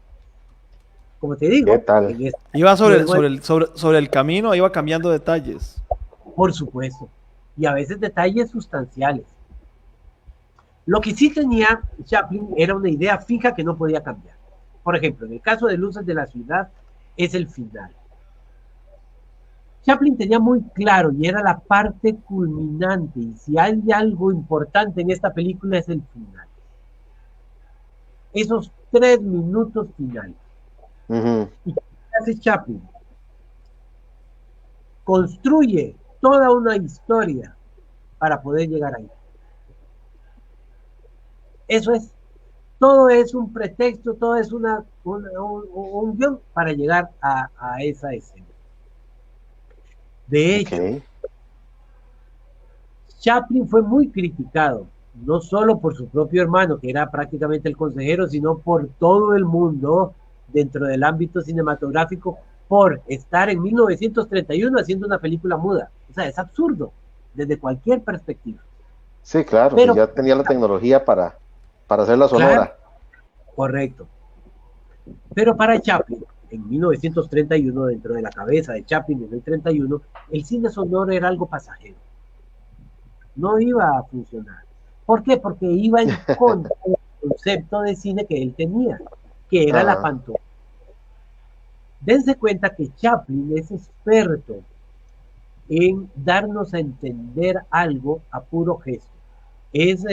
Como te digo, ¿qué tal? Iba sobre el camino, iba cambiando detalles. Por supuesto. Y a veces detalles sustanciales. Lo que sí tenía Chaplin era una idea fija que no podía cambiar. Por ejemplo, en el caso de Luces de la Ciudad, es el final. Chaplin tenía muy claro, y era la parte culminante, y si hay algo importante en esta película es el final. Esos 3 minutos finales. ¿Y qué hace Chaplin? Construye toda una historia para poder llegar ahí. Eso es. Todo es un pretexto, todo es un guión para llegar a esa escena. De hecho, Chaplin fue muy criticado, no solo por su propio hermano, que era prácticamente el consejero, sino por todo el mundo dentro del ámbito cinematográfico, por estar en 1931 haciendo una película muda. O sea, es absurdo, desde cualquier perspectiva. Sí, claro, pero ya tenía la tecnología para hacerla sonora. Claro, correcto. Pero para Chaplin, en 1931, dentro de la cabeza de Chaplin en el 31, el cine sonoro era algo pasajero. No iba a funcionar. ¿Por qué? Porque iba en contra del concepto de cine que él tenía, que era la pantomima. Dense cuenta que Chaplin es experto en darnos a entender algo a puro gesto. Es,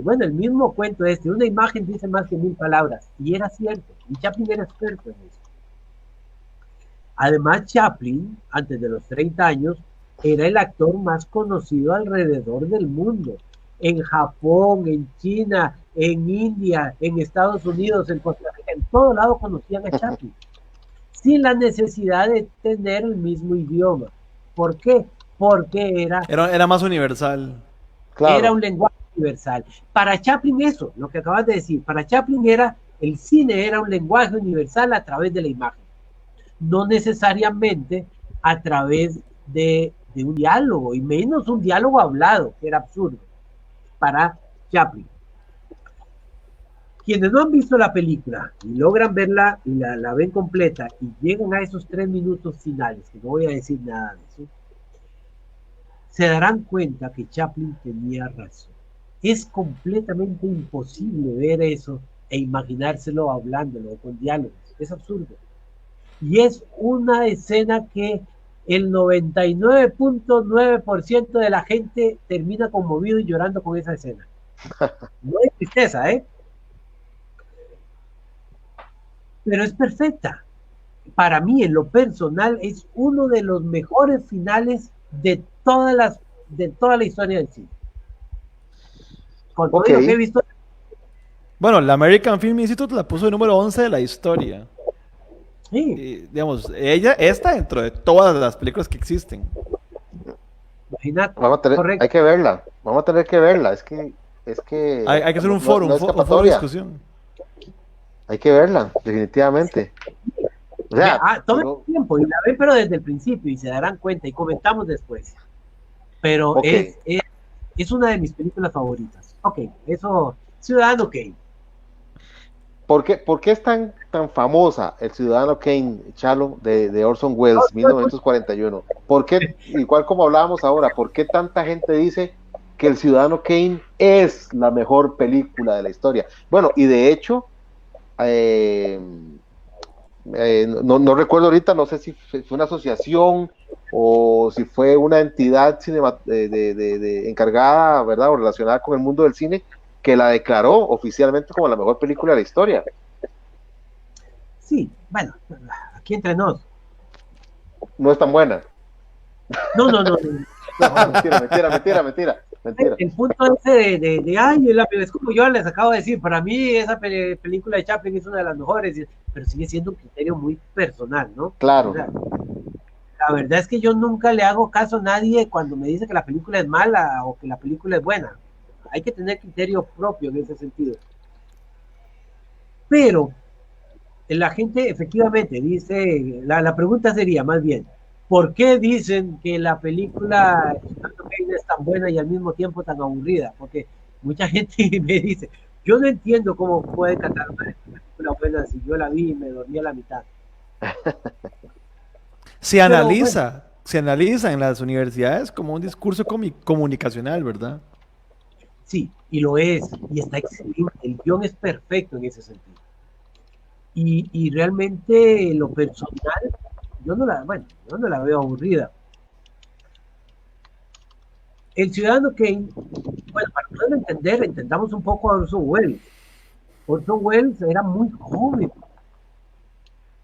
bueno, el mismo cuento una imagen dice más que 1000 palabras, y era cierto, y Chaplin era experto en eso. Además, Chaplin, antes de los 30 años, era el actor más conocido alrededor del mundo. En Japón, en China, en India, en Estados Unidos, en Costa Rica, en todo lado conocían a Chaplin, sin la necesidad de tener el mismo idioma. ¿Por qué? Porque era más universal. Claro. Era un lenguaje universal. Para Chaplin eso, lo que acabas de decir, para Chaplin el cine era un lenguaje universal a través de la imagen. No necesariamente a través de un diálogo, y menos un diálogo hablado, que era absurdo para Chaplin. Quienes no han visto la película y logran verla y la ven completa y llegan a esos 3 minutos finales, que no voy a decir nada de eso, se darán cuenta que Chaplin tenía razón. Es completamente imposible ver eso e imaginárselo hablándolo con diálogos. Es absurdo. Y es una escena que el 99.9% de la gente termina conmovido y llorando con esa escena. No hay tristeza, ¿eh? Pero es perfecta. Para mí, en lo personal, es uno de los mejores finales de toda la historia del cine. Con todo Ok. lo que he visto. Bueno, la American Film Institute la puso de número 11 de la historia. Sí, Y, digamos, ella está dentro de todas las películas que existen. imagínate, Hay correcto. que verla. Vamos a tener que verla. Es que Hay que hacer no, un foro, no hay un foro de escapatoria. discusión. Hay que verla, definitivamente. O sea, Tomen tiempo y la ven, pero desde el principio y se darán cuenta y comentamos después. Pero ok. es una de mis películas favoritas. Ok, eso, Ciudadano Kane. ¿Por qué es tan famosa el Ciudadano Kane, Chalo, de Orson Welles, 1941? ¿Por qué, igual como hablábamos ahora, por qué tanta gente dice que el Ciudadano Kane es la mejor película de la historia? Bueno, y de hecho, no recuerdo ahorita, no sé si fue una asociación o si fue una entidad encargada, ¿verdad?, o relacionada con el mundo del cine, que la declaró oficialmente como la mejor película de la historia. Sí, bueno, aquí entre nos. No es tan buena. No. Mentira. El punto ese ay, es como yo les acabo de decir, para mí esa película de Chaplin es una de las mejores, pero sigue siendo un criterio muy personal, ¿no? Claro. O sea, la verdad es que yo nunca le hago caso a nadie cuando me dice que la película es mala o que la película es buena. Hay que tener criterio propio en ese sentido. Pero la gente efectivamente dice, la pregunta sería más bien, ¿por qué dicen que la película es tan buena y al mismo tiempo tan aburrida? Porque mucha gente me dice, yo no entiendo cómo puede catalogar esta película buena si yo la vi y me dormí a la mitad. Se Pero bueno, analiza en las universidades como un discurso comunicacional, ¿verdad? sí, y lo es, y está excelente, el guión es perfecto en ese sentido. Y realmente lo personal, yo no la veo aburrida. El Ciudadano Kane, bueno, para poderlo entender, entendamos un poco a Orson Welles. Orson Welles era muy joven,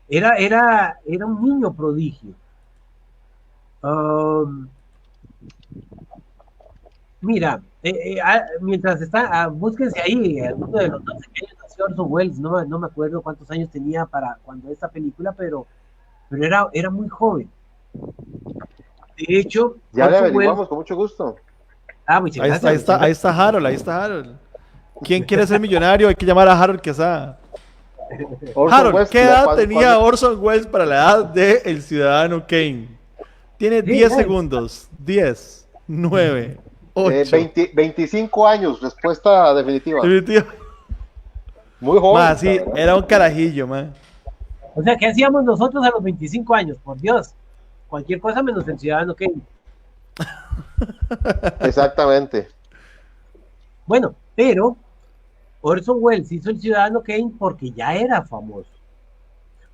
era un niño prodigio. Um, Mira, mientras está, búsquense ahí, uno de los 12 años nació Orson Welles, no me acuerdo cuántos años tenía para cuando esta película, pero era muy joven. De hecho, Ya le Orson Welles, averiguamos con mucho gusto. muchas gracias, muchas Ahí gracias. está Harold, ahí está Harold. ¿Quién quiere ser millonario? Hay que llamar a Harold Quesada. Orson Harold, Welles, ¿qué edad tenía Orson Welles para la edad de El Ciudadano Kane? Tiene 10 segundos. 10, 9, 8. 25 años, respuesta definitiva. Definitivo. Muy joven. Ma, sí, era un carajillo, man. O sea, ¿qué hacíamos nosotros a los 25 años? Por Dios, cualquier cosa menos el Ciudadano Kane. Exactamente. Bueno, pero Orson Welles hizo el Ciudadano Kane porque ya era famoso.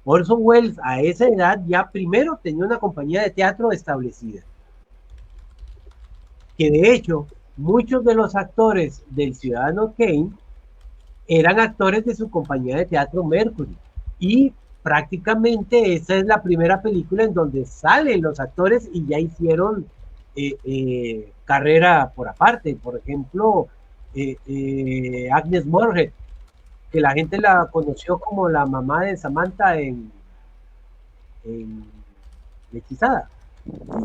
Orson Welles a esa edad ya primero tenía una compañía de teatro establecida. Que de hecho, muchos de los actores del Ciudadano Kane eran actores de su compañía de teatro Mercury. Y prácticamente esa es la primera película en donde salen los actores y ya hicieron carrera por aparte. Por ejemplo, Agnes Moorehead, que la gente la conoció como la mamá de Samantha en Hechizada.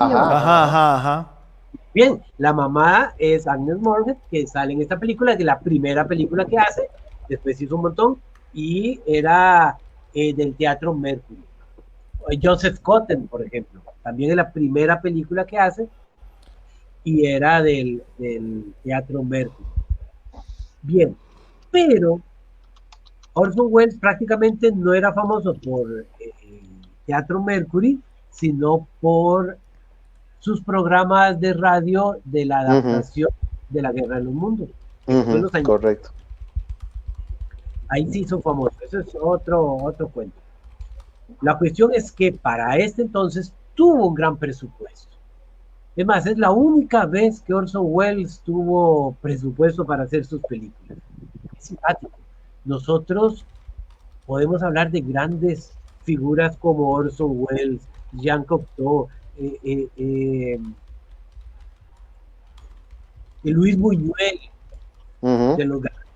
Ajá. Bien, la mamá es Agnes Moorehead, que sale en esta película, es de la primera película que hace, después hizo un montón, y era del teatro Mercury. Joseph Cotten, por ejemplo, también es la primera película que hace, y era del teatro Mercury. Bien, pero Orson Welles prácticamente no era famoso por teatro Mercury, sino por sus programas de radio de la adaptación de La Guerra de los Mundos. Eso fue en los años. Correcto. Ahí se hizo famoso. Eso es otro cuento. La cuestión es que para este entonces tuvo un gran presupuesto. Es más, es la única vez que Orson Welles tuvo presupuesto para hacer sus películas. Es simpático. Nosotros podemos hablar de grandes figuras como Orson Welles, Jean Cocteau, Luis Buñuel, de los grandes.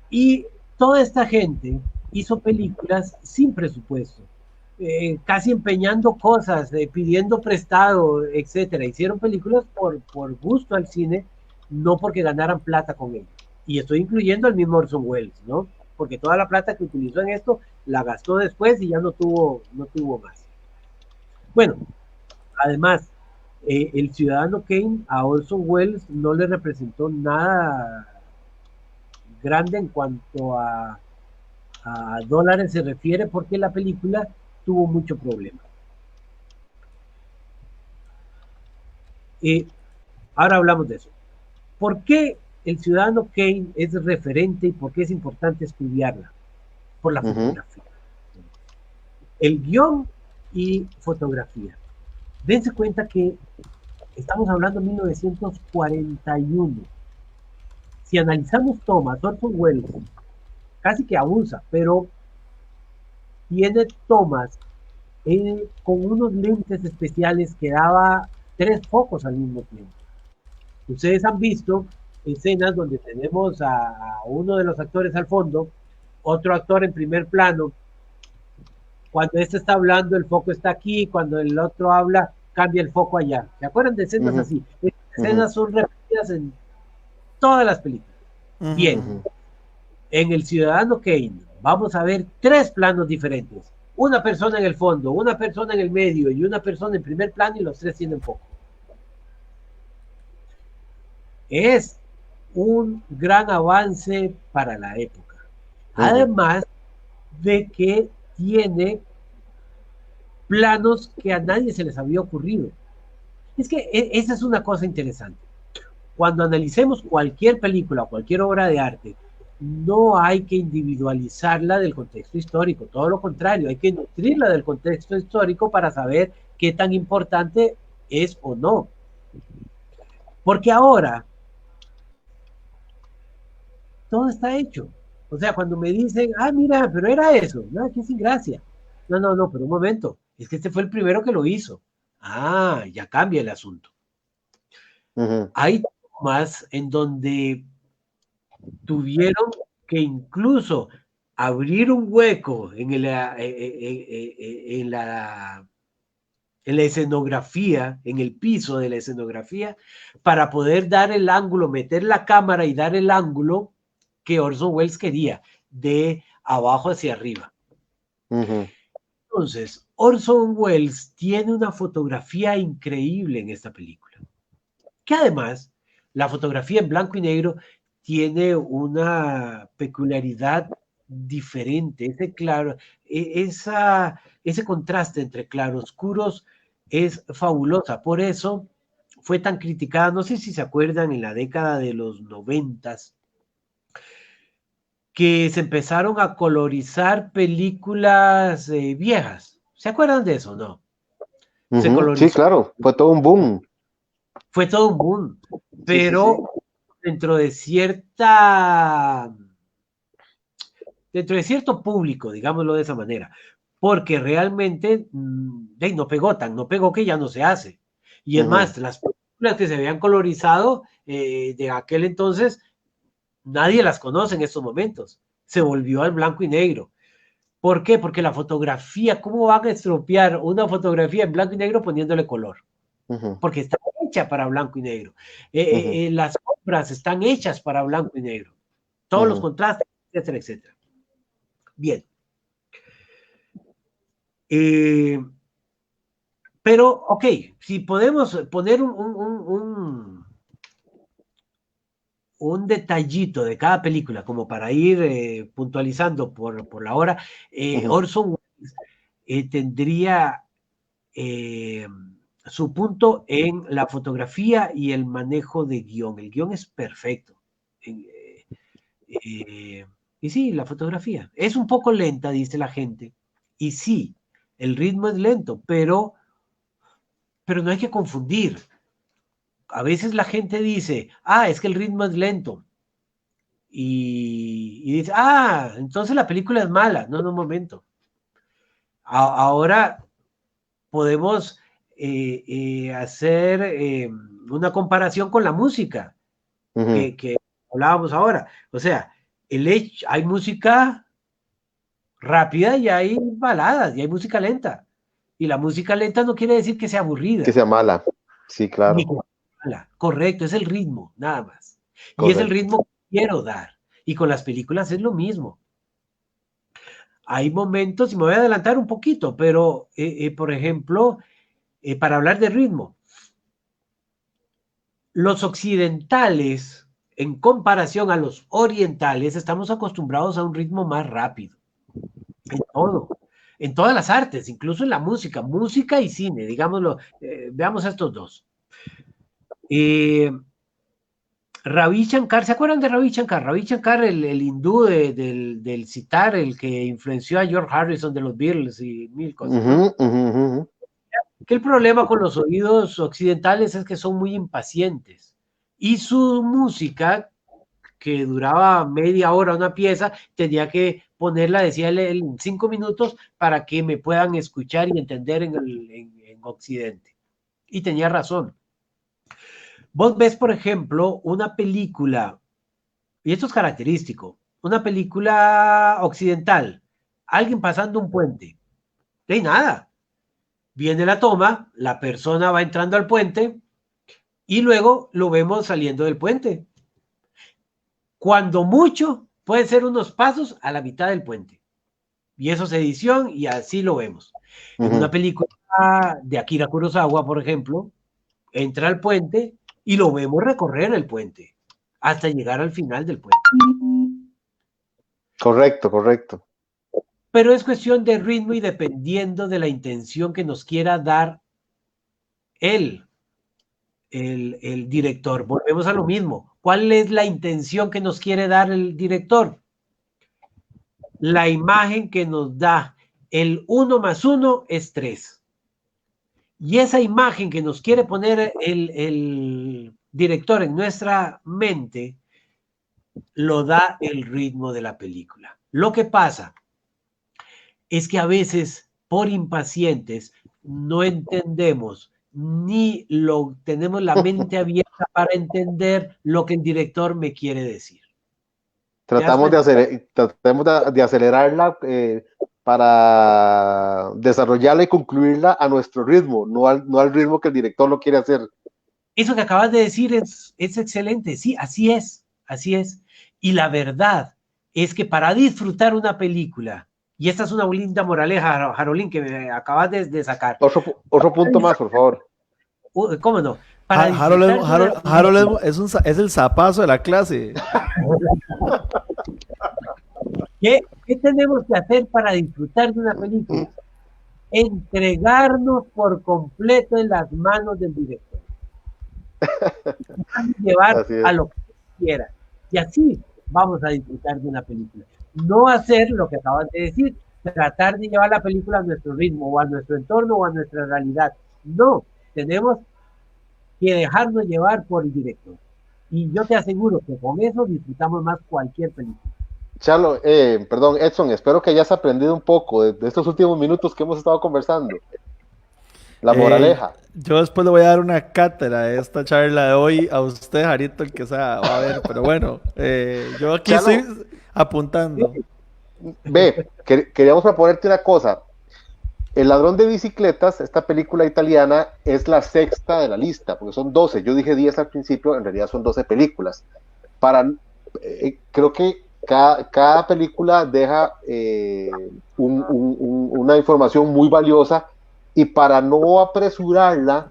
Y toda esta gente hizo películas sin presupuesto, casi empeñando cosas, pidiendo prestado, etcétera. Hicieron películas por gusto al cine, no porque ganaran plata con ello. Y estoy incluyendo al mismo Orson Welles, ¿no? Porque toda la plata que utilizó en esto la gastó después y ya no tuvo más. Bueno, además, el Ciudadano Kane a Orson Welles no le representó nada grande en cuanto a dólares se refiere, porque la película tuvo mucho problema. Ahora hablamos de eso. ¿Por qué el Ciudadano Kane es referente y por qué es importante estudiarla? Por la fotografía. El guión y fotografía. Dense cuenta que estamos hablando de 1941. Si analizamos tomas, Orson Welles casi que abusa, pero tiene tomas con unos lentes especiales que daba 3 focos al mismo tiempo. Ustedes han visto escenas donde tenemos a uno de los actores al fondo, otro actor en primer plano. Cuando este está hablando, el foco está aquí, cuando el otro habla, cambia el foco allá. ¿Se acuerdan de escenas así? Estas escenas son repetidas en todas las películas. Bien, en El Ciudadano Kane vamos a ver 3 planos diferentes. Una persona en el fondo, una persona en el medio y una persona en primer plano, y los 3 tienen foco. Es un gran avance para la época. Además de que tiene planos que a nadie se les había ocurrido. Es que esa es una cosa interesante. Cuando analicemos cualquier película o cualquier obra de arte, no hay que individualizarla del contexto histórico, todo lo contrario, hay que nutrirla del contexto histórico para saber qué tan importante es o no. Porque ahora todo está hecho. O sea, cuando me dicen, mira, pero era eso, no, qué sin gracia. No, pero un momento, es que este fue el primero que lo hizo. Ya cambia el asunto. Hay tomas en donde tuvieron que incluso abrir un hueco en la escenografía, en el piso de la escenografía, para poder dar el ángulo, meter la cámara y dar el ángulo que Orson Welles quería, de abajo hacia arriba. Entonces, Orson Welles tiene una fotografía increíble en esta película, que además, la fotografía en blanco y negro tiene una peculiaridad diferente. Ese contraste entre claroscuros es fabulosa. Por eso fue tan criticada. No sé si se acuerdan, en la década de los 90s, que se empezaron a colorizar películas viejas. ¿Se acuerdan de eso, no? Sí, claro, fue todo un boom. Fue todo un boom, pero dentro de cierto público, digámoslo de esa manera, porque realmente no pegó que ya no se hace. Y es más, las películas que se habían colorizado de aquel entonces, nadie las conoce en estos momentos. Se volvió al blanco y negro. ¿Por qué? Porque la fotografía, ¿cómo van a estropear una fotografía en blanco y negro poniéndole color? Porque está hecha para blanco y negro. Las sombras están hechas para blanco y negro. Todos los contrastes, etcétera, etcétera. Bien. Pero, ok, si podemos poner un detallito de cada película, como para ir puntualizando por la hora, Orson Welles tendría su punto en la fotografía y el manejo de guión. El guión es perfecto. Y sí, la fotografía. Es un poco lenta, dice la gente. Y sí, el ritmo es lento, pero no hay que confundir. A veces la gente dice, es que el ritmo es lento. Y dice, entonces la película es mala. No, un momento. Ahora podemos hacer una comparación con la música que hablábamos ahora. O sea, hay música rápida y hay baladas y hay música lenta. Y la música lenta no quiere decir que sea aburrida. Que sea mala. Sí, claro. Ni que sea mala. Correcto, es el ritmo, nada más. Correcto. Y es el ritmo que quiero dar. Y con las películas es lo mismo. Hay momentos, y me voy a adelantar un poquito, pero por ejemplo, para hablar de ritmo, los occidentales, en comparación a los orientales, estamos acostumbrados a un ritmo más rápido. En todo. En todas las artes, incluso en la música y cine, digámoslo. Veamos estos dos. Ravi Shankar, ¿se acuerdan de Ravi Shankar? Ravi Shankar, el hindú del sitar, el que influenció a George Harrison de los Beatles y mil cosas, ¿no? Que el problema con los oídos occidentales es que son muy impacientes. Y su música, que duraba media hora una pieza, tenía que ponerla, decía él, en 5 minutos para que me puedan escuchar y entender en Occidente. Y tenía razón. Vos ves, por ejemplo, una película, y esto es característico, una película occidental, alguien pasando un puente, de nada. Viene la toma, la persona va entrando al puente y luego lo vemos saliendo del puente. Cuando mucho, pueden ser unos pasos a la mitad del puente. Y eso es edición y así lo vemos. En una película de Akira Kurosawa, por ejemplo, entra al puente y lo vemos recorrer el puente hasta llegar al final del puente. Correcto, correcto. Pero es cuestión de ritmo y dependiendo de la intención que nos quiera dar el director. Volvemos a lo mismo. ¿Cuál es la intención que nos quiere dar el director? La imagen que nos da el 1 más 1 es 3. Y esa imagen que nos quiere poner el director en nuestra mente lo da el ritmo de la película. Lo que pasa es que a veces, por impacientes, no entendemos ni tenemos la mente abierta para entender lo que el director me quiere decir. Tratamos de acelerarla para desarrollarla y concluirla a nuestro ritmo, no al ritmo que el director lo quiere hacer. Eso que acabas de decir es excelente, sí, así es. Y la verdad es que para disfrutar una película, y esta es una linda moraleja, Jarolín, que me acabas de sacar. Otro punto más, por favor. ¿Cómo no? Harold es el zapazo de la clase. ¿Qué tenemos que hacer para disfrutar de una película? Entregarnos por completo en las manos del director. Llevar a lo que quiera. Y así vamos a disfrutar de una película. No hacer lo que acabas de decir, tratar de llevar la película a nuestro ritmo, o a nuestro entorno, o a nuestra realidad. No, tenemos que dejarnos llevar por el director. Y yo te aseguro que con eso disfrutamos más cualquier película. Charlo, perdón, Edson, espero que hayas aprendido un poco de estos últimos minutos que hemos estado conversando. La moraleja. Yo después le voy a dar una cátedra de esta charla de hoy a usted, Jarito, el que sea, va a ver, pero bueno, yo aquí Charlo, estoy apuntando. Ve, queríamos proponerte una cosa. El ladrón de bicicletas, esta película italiana, es la sexta de la lista, porque son 12. Yo dije 10 al principio, en realidad son 12 películas. Creo que cada película deja una información muy valiosa, y para no apresurarla,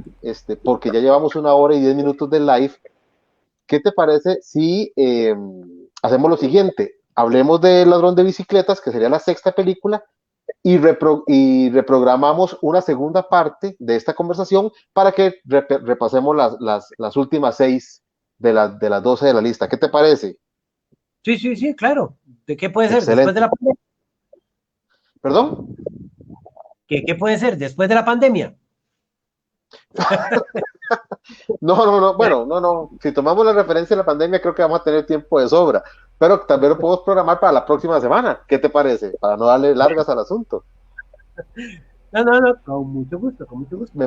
porque ya llevamos 1 hora y 10 minutos de live, ¿qué te parece si hacemos lo siguiente? Hablemos de Ladrón de Bicicletas, que sería la sexta película, y reprogramamos una segunda parte de esta conversación para que repasemos las últimas 6 de las 12 de la lista. ¿Qué te parece? Sí, claro. ¿De qué puede ser después de Excelente. la pandemia? ¿Perdón? ¿Qué puede ser después de la pandemia? No. Bueno, no. Si tomamos la referencia de la pandemia, creo que vamos a tener tiempo de sobra. Pero también lo podemos programar para la próxima semana. ¿Qué te parece? Para no darle largas al asunto. No, con mucho gusto, con mucho gusto.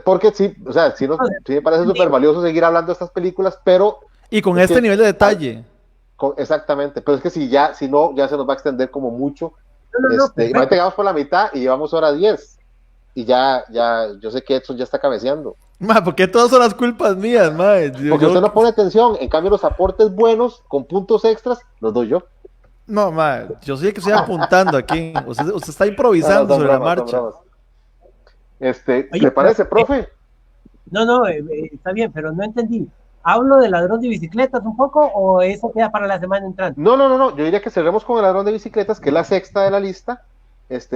Porque sí, o sea, sí, sí me parece súper valioso seguir hablando de estas películas, pero Y con es este que nivel de detalle. exactamente, pero es que si no, ya se nos va a extender como mucho. No, Imagínate, perfecto. llegamos por la mitad y llevamos hora 10 y yo sé que Edson ya está cabeceando. Ma, ¿por qué todas son las culpas mías, ma? Porque usted no pone atención, en cambio los aportes buenos con puntos extras los doy yo. No, ma, yo soy el que estoy apuntando aquí. Usted está No, improvisando son sobre la bromas, son marcha. bromas. Oye, ¿Le parece, profe? está bien, pero no entendí. ¿Hablo de ladrón de bicicletas un poco o eso queda para la semana entrante? No. Yo diría que cerremos con el ladrón de bicicletas, que es la sexta de la lista.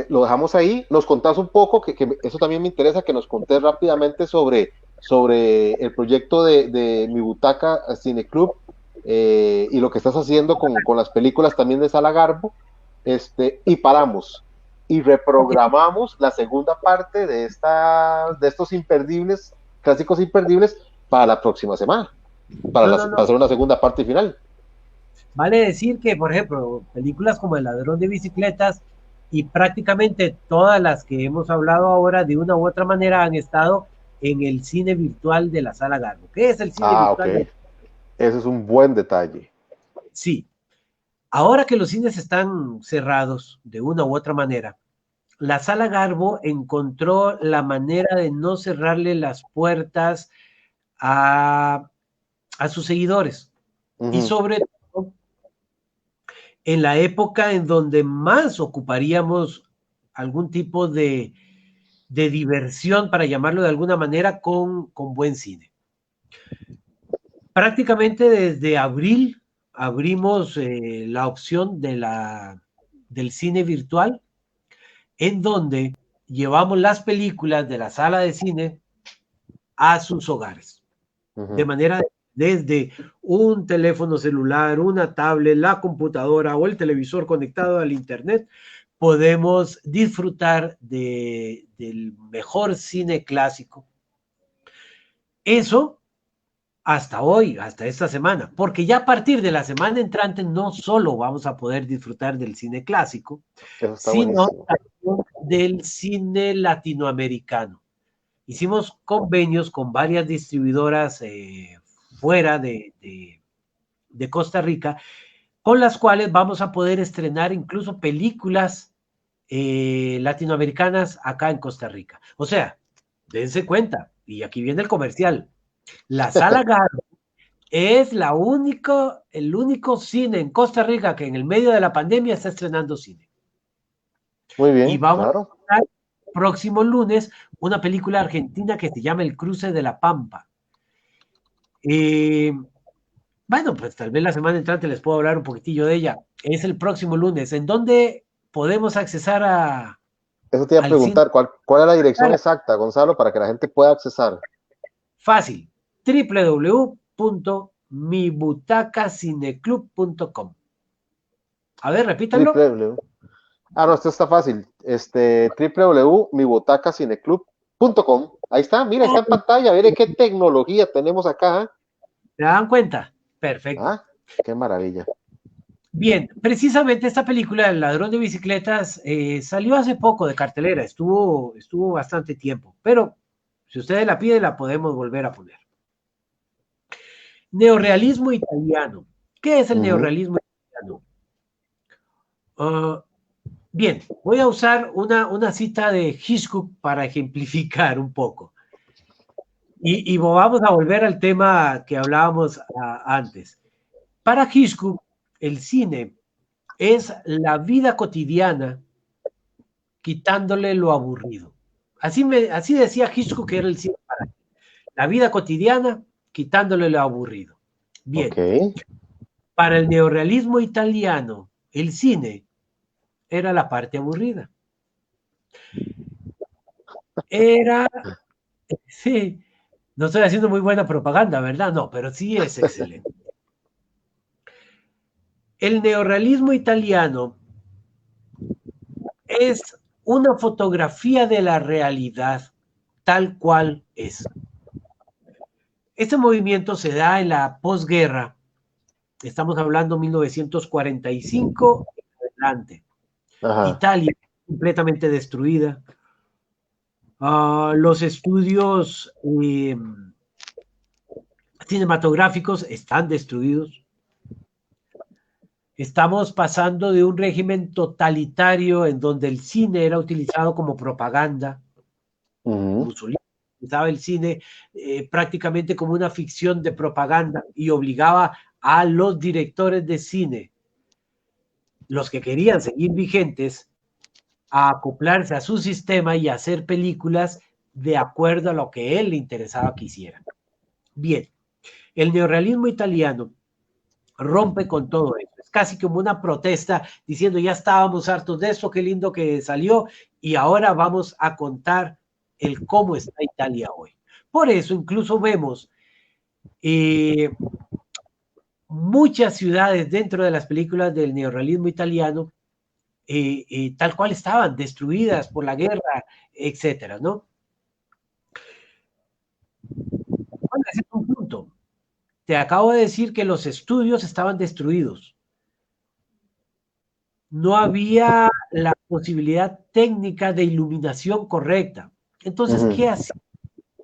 Lo dejamos ahí. Nos contás un poco, que eso también me interesa, que nos contés rápidamente sobre el proyecto de Mi Butaca Cine Club y lo que estás haciendo con las películas también de Sala Garbo. Y paramos. Y Ok, reprogramamos la segunda parte de estos imperdibles, clásicos imperdibles, para la próxima semana, no. para hacer una segunda parte final. Vale decir que, por ejemplo, películas como El ladrón de bicicletas y prácticamente todas las que hemos hablado ahora, de una u otra manera, han estado en el cine virtual de la Sala Garbo. ¿Qué es el cine Ah, ok. virtual de? Ese es un buen detalle. Sí, ahora que los cines están cerrados de una u otra manera, la Sala Garbo encontró la manera de no cerrarle las puertas a, a sus seguidores. Y Ujú. sobre todo, en la época en donde más ocuparíamos algún tipo de diversión, para llamarlo de alguna manera, con buen cine. Prácticamente desde abril abrimos la opción del cine virtual, en donde llevamos las películas de la sala de cine a sus hogares. De Ujú. manera desde un teléfono celular, una tablet, la computadora o el televisor conectado al internet, podemos disfrutar del mejor cine clásico. Eso hasta hoy, hasta esta semana, porque ya a partir de la semana entrante no solo vamos a poder disfrutar del cine clásico, Eso está sino buenísimo. también del cine latinoamericano. Hicimos convenios con varias distribuidoras fuera de Costa Rica, con las cuales vamos a poder estrenar incluso películas latinoamericanas acá en Costa Rica. O sea, dense cuenta, y aquí viene el comercial, la Sala Garbo es el único cine en Costa Rica que en el medio de la pandemia está estrenando cine. Muy Y bien, vamos claro. a estrenar próximo lunes una película argentina que se llama El Cruce de la Pampa. Eh, bueno, pues tal vez la semana entrante les puedo hablar un poquitillo de ella. Es el próximo lunes. ¿En dónde podemos accesar Eso te iba a al cine? preguntar, ¿cuál es la dirección exacta, Gonzalo, para que la gente pueda accesar? Fácil. www.mibutacacineclub.com. A ver, repítanlo. www. No, esto está fácil. www.mibutacacineclub.com. Ahí está, mira, está en pantalla. Mire qué tecnología tenemos acá. ¿Se dan cuenta? Perfecto. Ah, qué maravilla. Bien, precisamente esta película, El ladrón de bicicletas, salió hace poco de cartelera, estuvo bastante tiempo, pero si ustedes la piden, la podemos volver a poner. Neorrealismo italiano. ¿Qué es el Ujú. neorrealismo italiano? Uh, bien, voy a usar una cita de Hitchcock para ejemplificar un poco. Y vamos a volver al tema que hablábamos antes. Para Hitchcock, el cine es la vida cotidiana quitándole lo aburrido. Así decía Hitchcock que era el cine para él. La vida cotidiana quitándole lo aburrido. Ok. Bien, para el neorrealismo italiano, el cine era la parte aburrida. Era, sí, no estoy haciendo muy buena propaganda, ¿verdad? No, pero sí es excelente. El neorrealismo italiano es una fotografía de la realidad tal cual es. Este movimiento se da en la posguerra, estamos hablando 1945 en adelante. Ajá. Italia completamente destruida. Los estudios cinematográficos están destruidos. Estamos pasando de un régimen totalitario en donde el cine era utilizado como propaganda. Mussolini utilizaba el cine prácticamente como una ficción de propaganda y obligaba a los directores de cine, los que querían seguir vigentes, a acoplarse a su sistema y a hacer películas de acuerdo a lo que él le interesaba que hicieran. Bien, el neorrealismo italiano rompe con todo eso. Es casi como una protesta diciendo ya estábamos hartos de esto, qué lindo que salió y ahora vamos a contar el cómo está Italia hoy. Por eso incluso vemos muchas ciudades dentro de las películas del neorrealismo italiano tal cual estaban, destruidas por la guerra, etcétera, ¿no? Bueno, ese es un punto. Te acabo de decir que los estudios estaban destruidos. No había la posibilidad técnica de iluminación correcta. Entonces, ¿qué hacía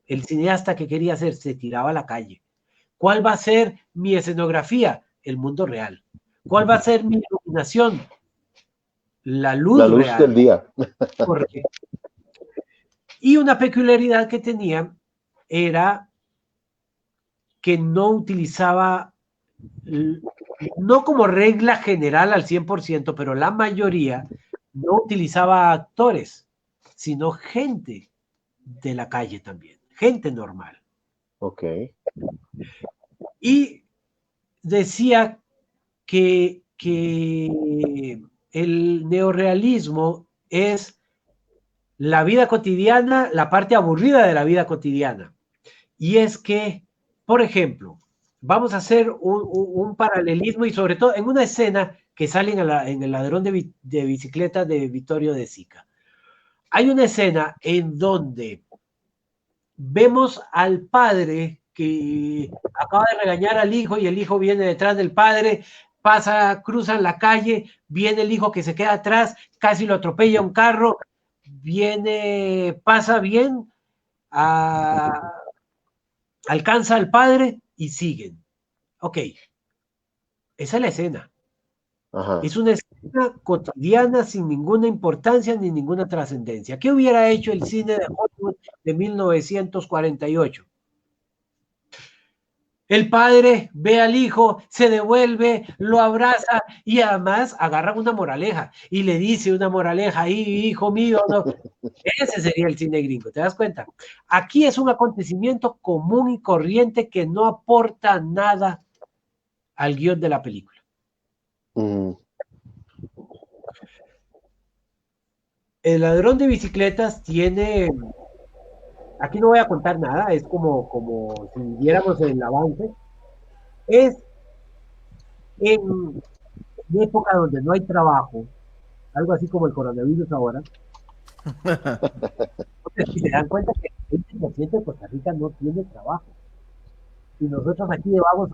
el cineasta que quería hacer? Se tiraba a la calle. ¿Cuál va a ser mi escenografía? El mundo real. ¿Cuál va a ser mi iluminación? La luz real. Del día. Correcto. Y una peculiaridad que tenía era que no utilizaba, no como regla general al 100%, pero la mayoría no utilizaba actores, sino gente de la calle también, gente normal. Ok. Y decía que el neorrealismo es la vida cotidiana, la parte aburrida de la vida cotidiana. Y es que, por ejemplo, vamos a hacer un paralelismo y sobre todo en una escena que sale en el ladrón de bicicleta de Vittorio De Sica. Hay una escena en donde vemos al padre que acaba de regañar al hijo y el hijo viene detrás del padre, cruzan la calle, viene el hijo que se queda atrás, casi lo atropella un carro, pasa bien, alcanza al padre y siguen. Ok, esa es la escena. Ajá. Es una escena cotidiana sin ninguna importancia ni ninguna trascendencia. ¿Qué hubiera hecho el cine de Hollywood de 1948? El padre ve al hijo, se devuelve, lo abraza y además agarra una moraleja y le dice una moraleja, hijo mío, no. Ese sería el cine gringo, ¿te das cuenta? Aquí es un acontecimiento común y corriente que no aporta nada al guión de la película. El ladrón de bicicletas tiene... Aquí no voy a contar nada, es como si viéramos el avance. Es en época donde no hay trabajo, algo así como el coronavirus ahora. Entonces, si se dan cuenta que el 20% de Costa Rica no tiene trabajo. Y nosotros aquí vamos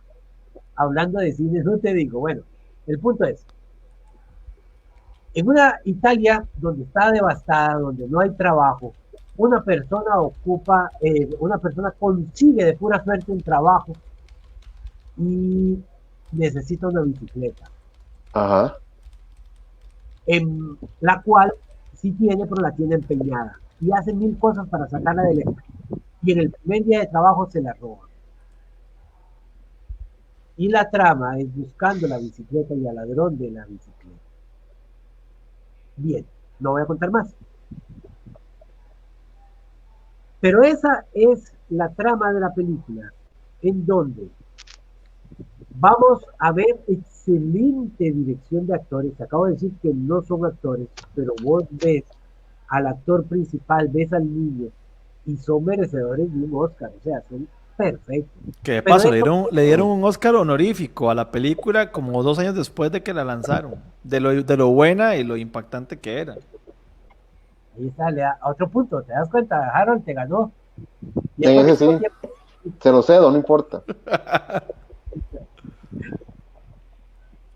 hablando de cine, no te digo. Bueno, el punto es, en una Italia donde está devastada, donde no hay trabajo, una persona consigue de pura suerte un trabajo y necesita una bicicleta. Ajá. En la cual sí tiene, pero la tiene empeñada. Y hace 1000 cosas para sacarla del empeño. Y en el primer día de trabajo se la roba. Y la trama es buscando la bicicleta y al ladrón de la bicicleta. Bien, no voy a contar más. Pero esa es la trama de la película, en donde vamos a ver excelente dirección de actores. Te acabo de decir que no son actores, pero vos ves al actor principal, ves al niño, y son merecedores de un Oscar. O sea, son perfecto. Que de Pero paso eso, le dieron un Oscar honorífico a la película como 2 años después de que la lanzaron, de lo buena y lo impactante que era. ahí está, le da a otro punto, ¿te das cuenta? Harold te ganó. Ya En con ese esto, sí, se lo cedo, no importa.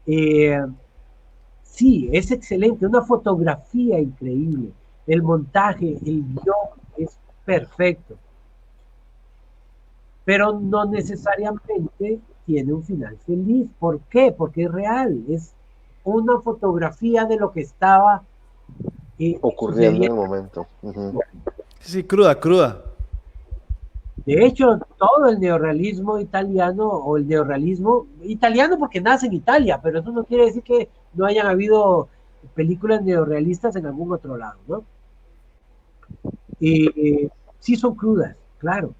eh, sí, es excelente, una fotografía increíble, el montaje, el guión es perfecto, pero no necesariamente tiene un final feliz. ¿Por qué? Porque es real, es una fotografía de lo que estaba Ocurriendo en el sucediendo. momento. Ujú. Sí, cruda, cruda. De hecho, todo el neorrealismo italiano, o el neorrealismo italiano porque nace en Italia, pero eso no quiere decir que no hayan habido películas neorrealistas en algún otro lado, ¿no? Sí son crudas, claro,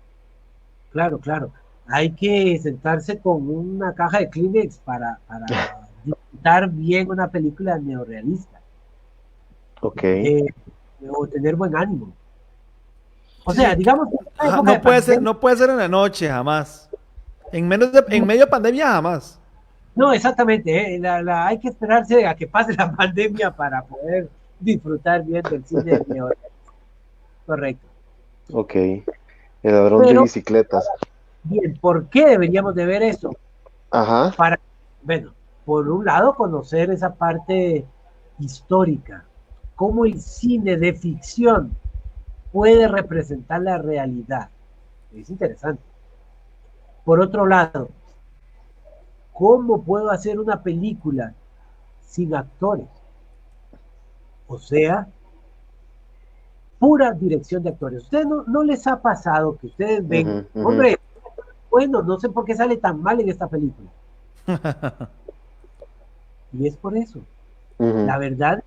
claro, claro. Hay que sentarse con una caja de Kleenex para disfrutar bien una película neorrealista, Ok. eh, o tener buen ánimo. O Sí, sea, sí, digamos que en esta ajá, época de pandemia. no puede ser en la noche, jamás. En medio de pandemia, jamás. No, exactamente, hay que esperarse a que pase la pandemia para poder disfrutar bien del cine neo, correcto. Ok. El ladrón de Pero, bicicletas. bien, ¿por qué deberíamos de ver eso? Ajá. Para, bueno, por un lado, conocer esa parte histórica, cómo el cine de ficción puede representar la realidad. Es interesante. Por otro lado, ¿cómo puedo hacer una película sin actores? O sea, pura dirección de actores. ¿Ustedes no les ha pasado que ustedes ven, Ujú, ujú, hombre, bueno, no sé por qué sale tan mal en esta película? Y es por eso. ujú. La verdad,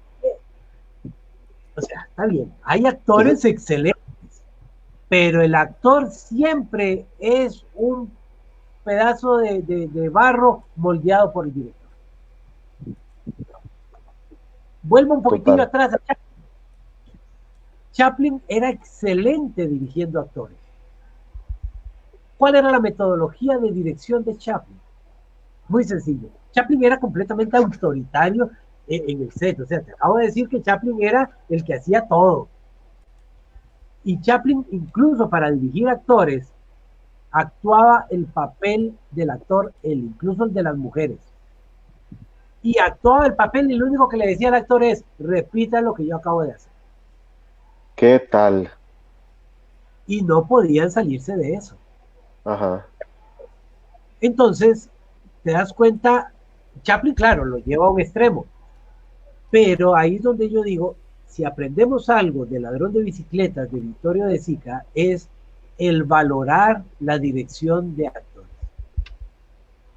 o sea, está bien, hay Entonces, actores excelentes, pero el actor siempre es un pedazo de barro moldeado por el director. Vuelvo un poquitillo total. atrás. Chaplin era excelente dirigiendo actores. ¿Cuál era la metodología de dirección de Chaplin? Muy sencillo. Chaplin era completamente autoritario en el set. O sea, te acabo de decir que Chaplin era el que hacía todo. Y Chaplin, incluso para dirigir actores, actuaba el papel del actor, incluso el de las mujeres. Y actuaba el papel y lo único que le decía al actor es, repita lo que yo acabo de hacer. ¿Qué tal? Y no podían salirse de eso. Ajá. Entonces, te das cuenta, Chaplin, claro, lo lleva a un extremo, pero ahí es donde yo digo, si aprendemos algo del ladrón de bicicletas de Vittorio De Sica, es el valorar la dirección de actores.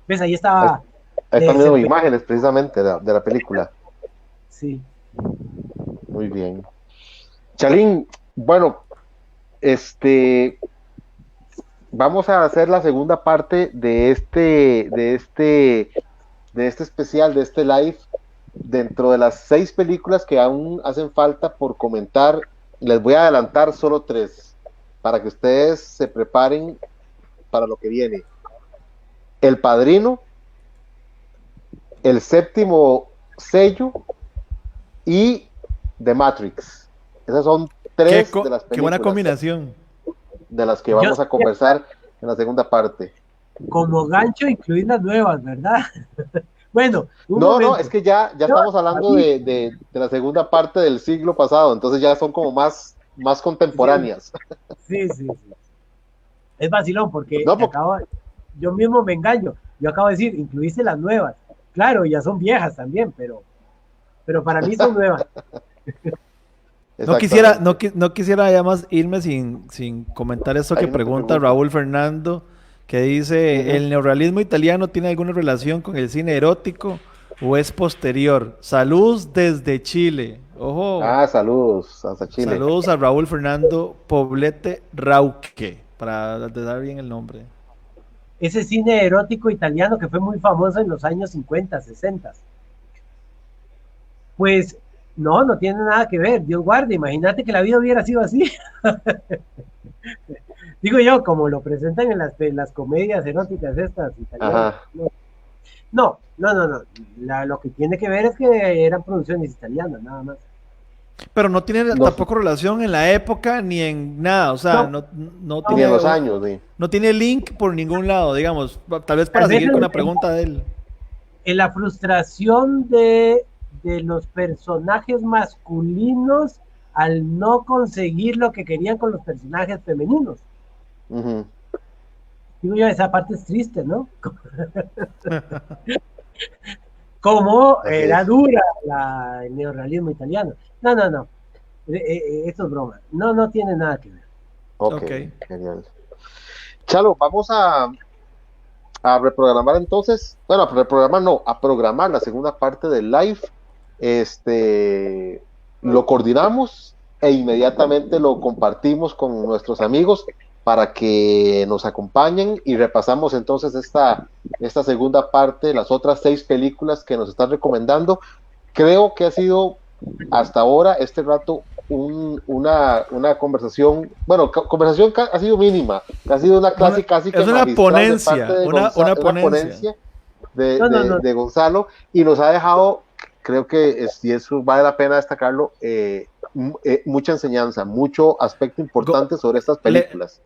¿Ves? Ahí Ahí, estaba ahí están viendo desempeñado. imágenes precisamente de la película. Sí. Muy bien. Chalín, bueno, este, vamos a hacer la segunda parte de este especial, de este live. Dentro de las 6 películas que aún hacen falta por comentar, les voy a adelantar solo 3 para que ustedes se preparen para lo que viene. El Padrino, El Séptimo Sello y The Matrix. Esas son 3 de las Qué buena películas combinación. de las que Yo vamos a conversar en la segunda parte. como gancho incluir las nuevas, ¿verdad? Bueno, un No, no, es momento. que ya No, estamos hablando ahí, de la segunda parte del siglo pasado, entonces ya son como más sí, contemporáneas. sí, sí, sí. Es vacilón porque No, yo mismo me engaño. Yo acabo de decir, incluiste las nuevas. Claro, ya son viejas también, pero para mí son nuevas. exactamente. No quisiera ya más irme sin comentar esto que Ahí no te pregunta preocupes. Raúl Fernando, que dice, Ujú. ¿el neorrealismo italiano tiene alguna relación con el cine erótico o es posterior? Saludos desde Chile. Ojo, Ah, saludos hasta Chile. saludos a Raúl Fernando Poblete Rauque, para dar bien el nombre. Ese cine erótico italiano que fue muy famoso en los años 50, 60. Pues no tiene nada que ver. Dios guarde, imagínate que la vida hubiera sido así. Digo yo, como lo presentan en las comedias eróticas estas italianas. Ajá. No. Lo que tiene que ver es que eran producciones italianas, nada más. Pero no tiene No, tampoco relación en la época ni en nada, o sea, No, no ni en tiene, los años, sí. no tiene link por ningún lado, digamos, tal vez tal para vez seguir con la pregunta de él. en la frustración de los personajes masculinos al no conseguir lo que querían con los personajes femeninos. Ujú. Digo yo, esa parte es triste, ¿no? Como Así era es. dura el neorrealismo italiano. No. Esto es broma. No tiene nada que ver. Ok, Ok. genial. Chalo, vamos a reprogramar entonces, bueno, a reprogramar no, a programar la segunda parte del live. Lo coordinamos e inmediatamente lo compartimos con nuestros amigos para que nos acompañen y repasamos entonces esta segunda parte, las otras 6 películas que nos están recomendando. Creo que ha sido hasta ahora, este rato, una conversación, bueno, conversación ha sido mínima, ha sido una clase casi que Es una magistral de parte ponencia, de una una ponencia. ponencia de, No. de Gonzalo, y nos ha dejado, creo que y eso vale la pena destacarlo, mucha enseñanza, mucho aspecto Go- importante sobre estas le, películas.